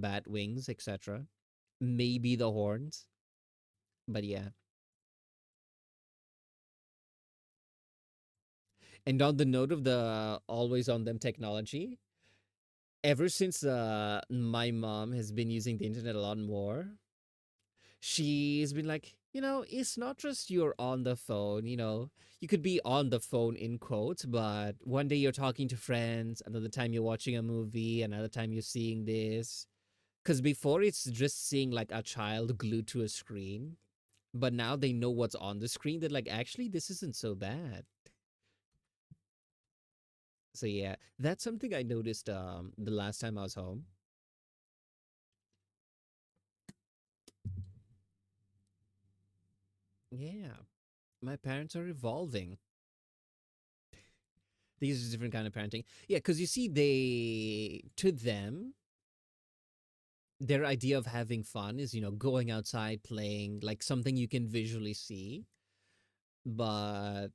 bat wings, etc. Maybe the horns, but yeah. And on the note of the always on them technology, ever since my mom has been using the internet a lot more, she's been like, it's not just you're on the phone, you could be on the phone in quotes, but one day you're talking to friends, another time you're watching a movie, another time you're seeing this. Because before it's just seeing like a child glued to a screen, but now they know what's on the screen. They're like, actually, this isn't so bad. So yeah, that's something I noticed the last time I was home. Yeah, my parents are evolving. These are different kind of parenting. Yeah, because you see, to them, their idea of having fun is going outside, playing, like something you can visually see. But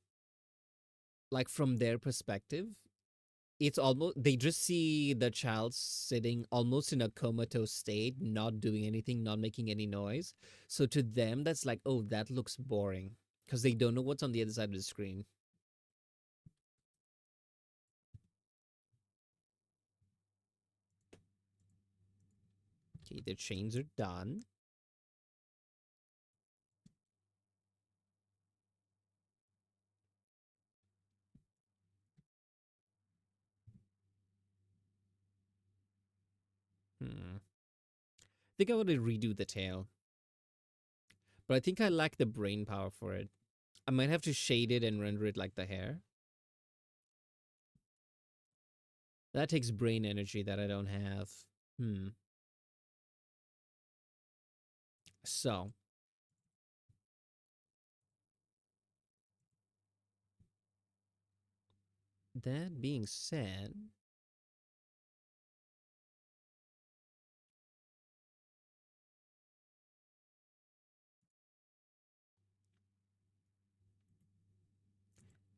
like from their perspective, it's almost they just see the child sitting almost in a comatose state, not doing anything, not making any noise. So to them, that's like, oh, that looks boring because they don't know what's on the other side of the screen. Okay, the chains are done. I think I want to redo the tail, but I think I lack the brain power for it. I might have to shade it and render it like the hair. That takes brain energy that I don't have. Hmm. So, that being said,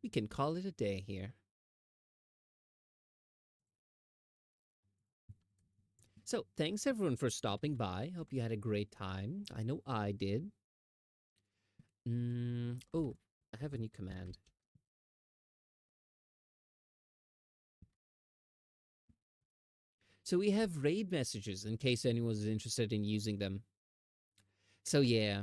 we can call it a day here. So, thanks everyone for stopping by. Hope you had a great time. I know I did. Oh, I have a new command. So, we have raid messages in case anyone's interested in using them. So, yeah,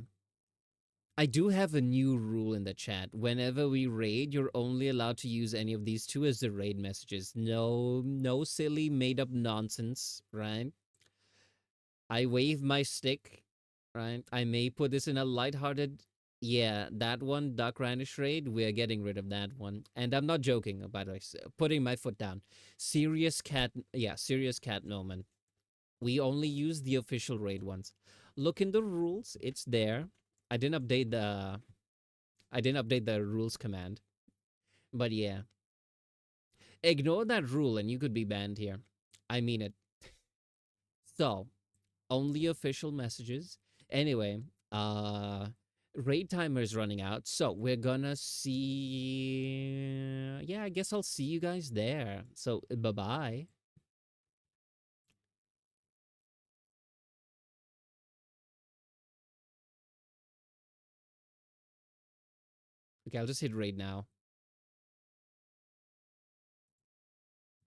I do have a new rule in the chat. Whenever we raid, you're only allowed to use any of these two as the raid messages. No silly made up nonsense, right? I wave my stick, right? I may put this in a lighthearted. Yeah, that one, Duck Ranish Raid, we're getting rid of that one. And I'm not joking, by the way, putting my foot down. Serious cat moment. We only use the official raid ones. Look in the rules, it's there. I didn't update the rules command. But yeah, ignore that rule and you could be banned here. I mean it. So, only official messages. Anyway, uh raid timer is running out, so we're gonna see. Yeah, I guess I'll see you guys there. So, bye-bye. Okay, I'll just hit raid now.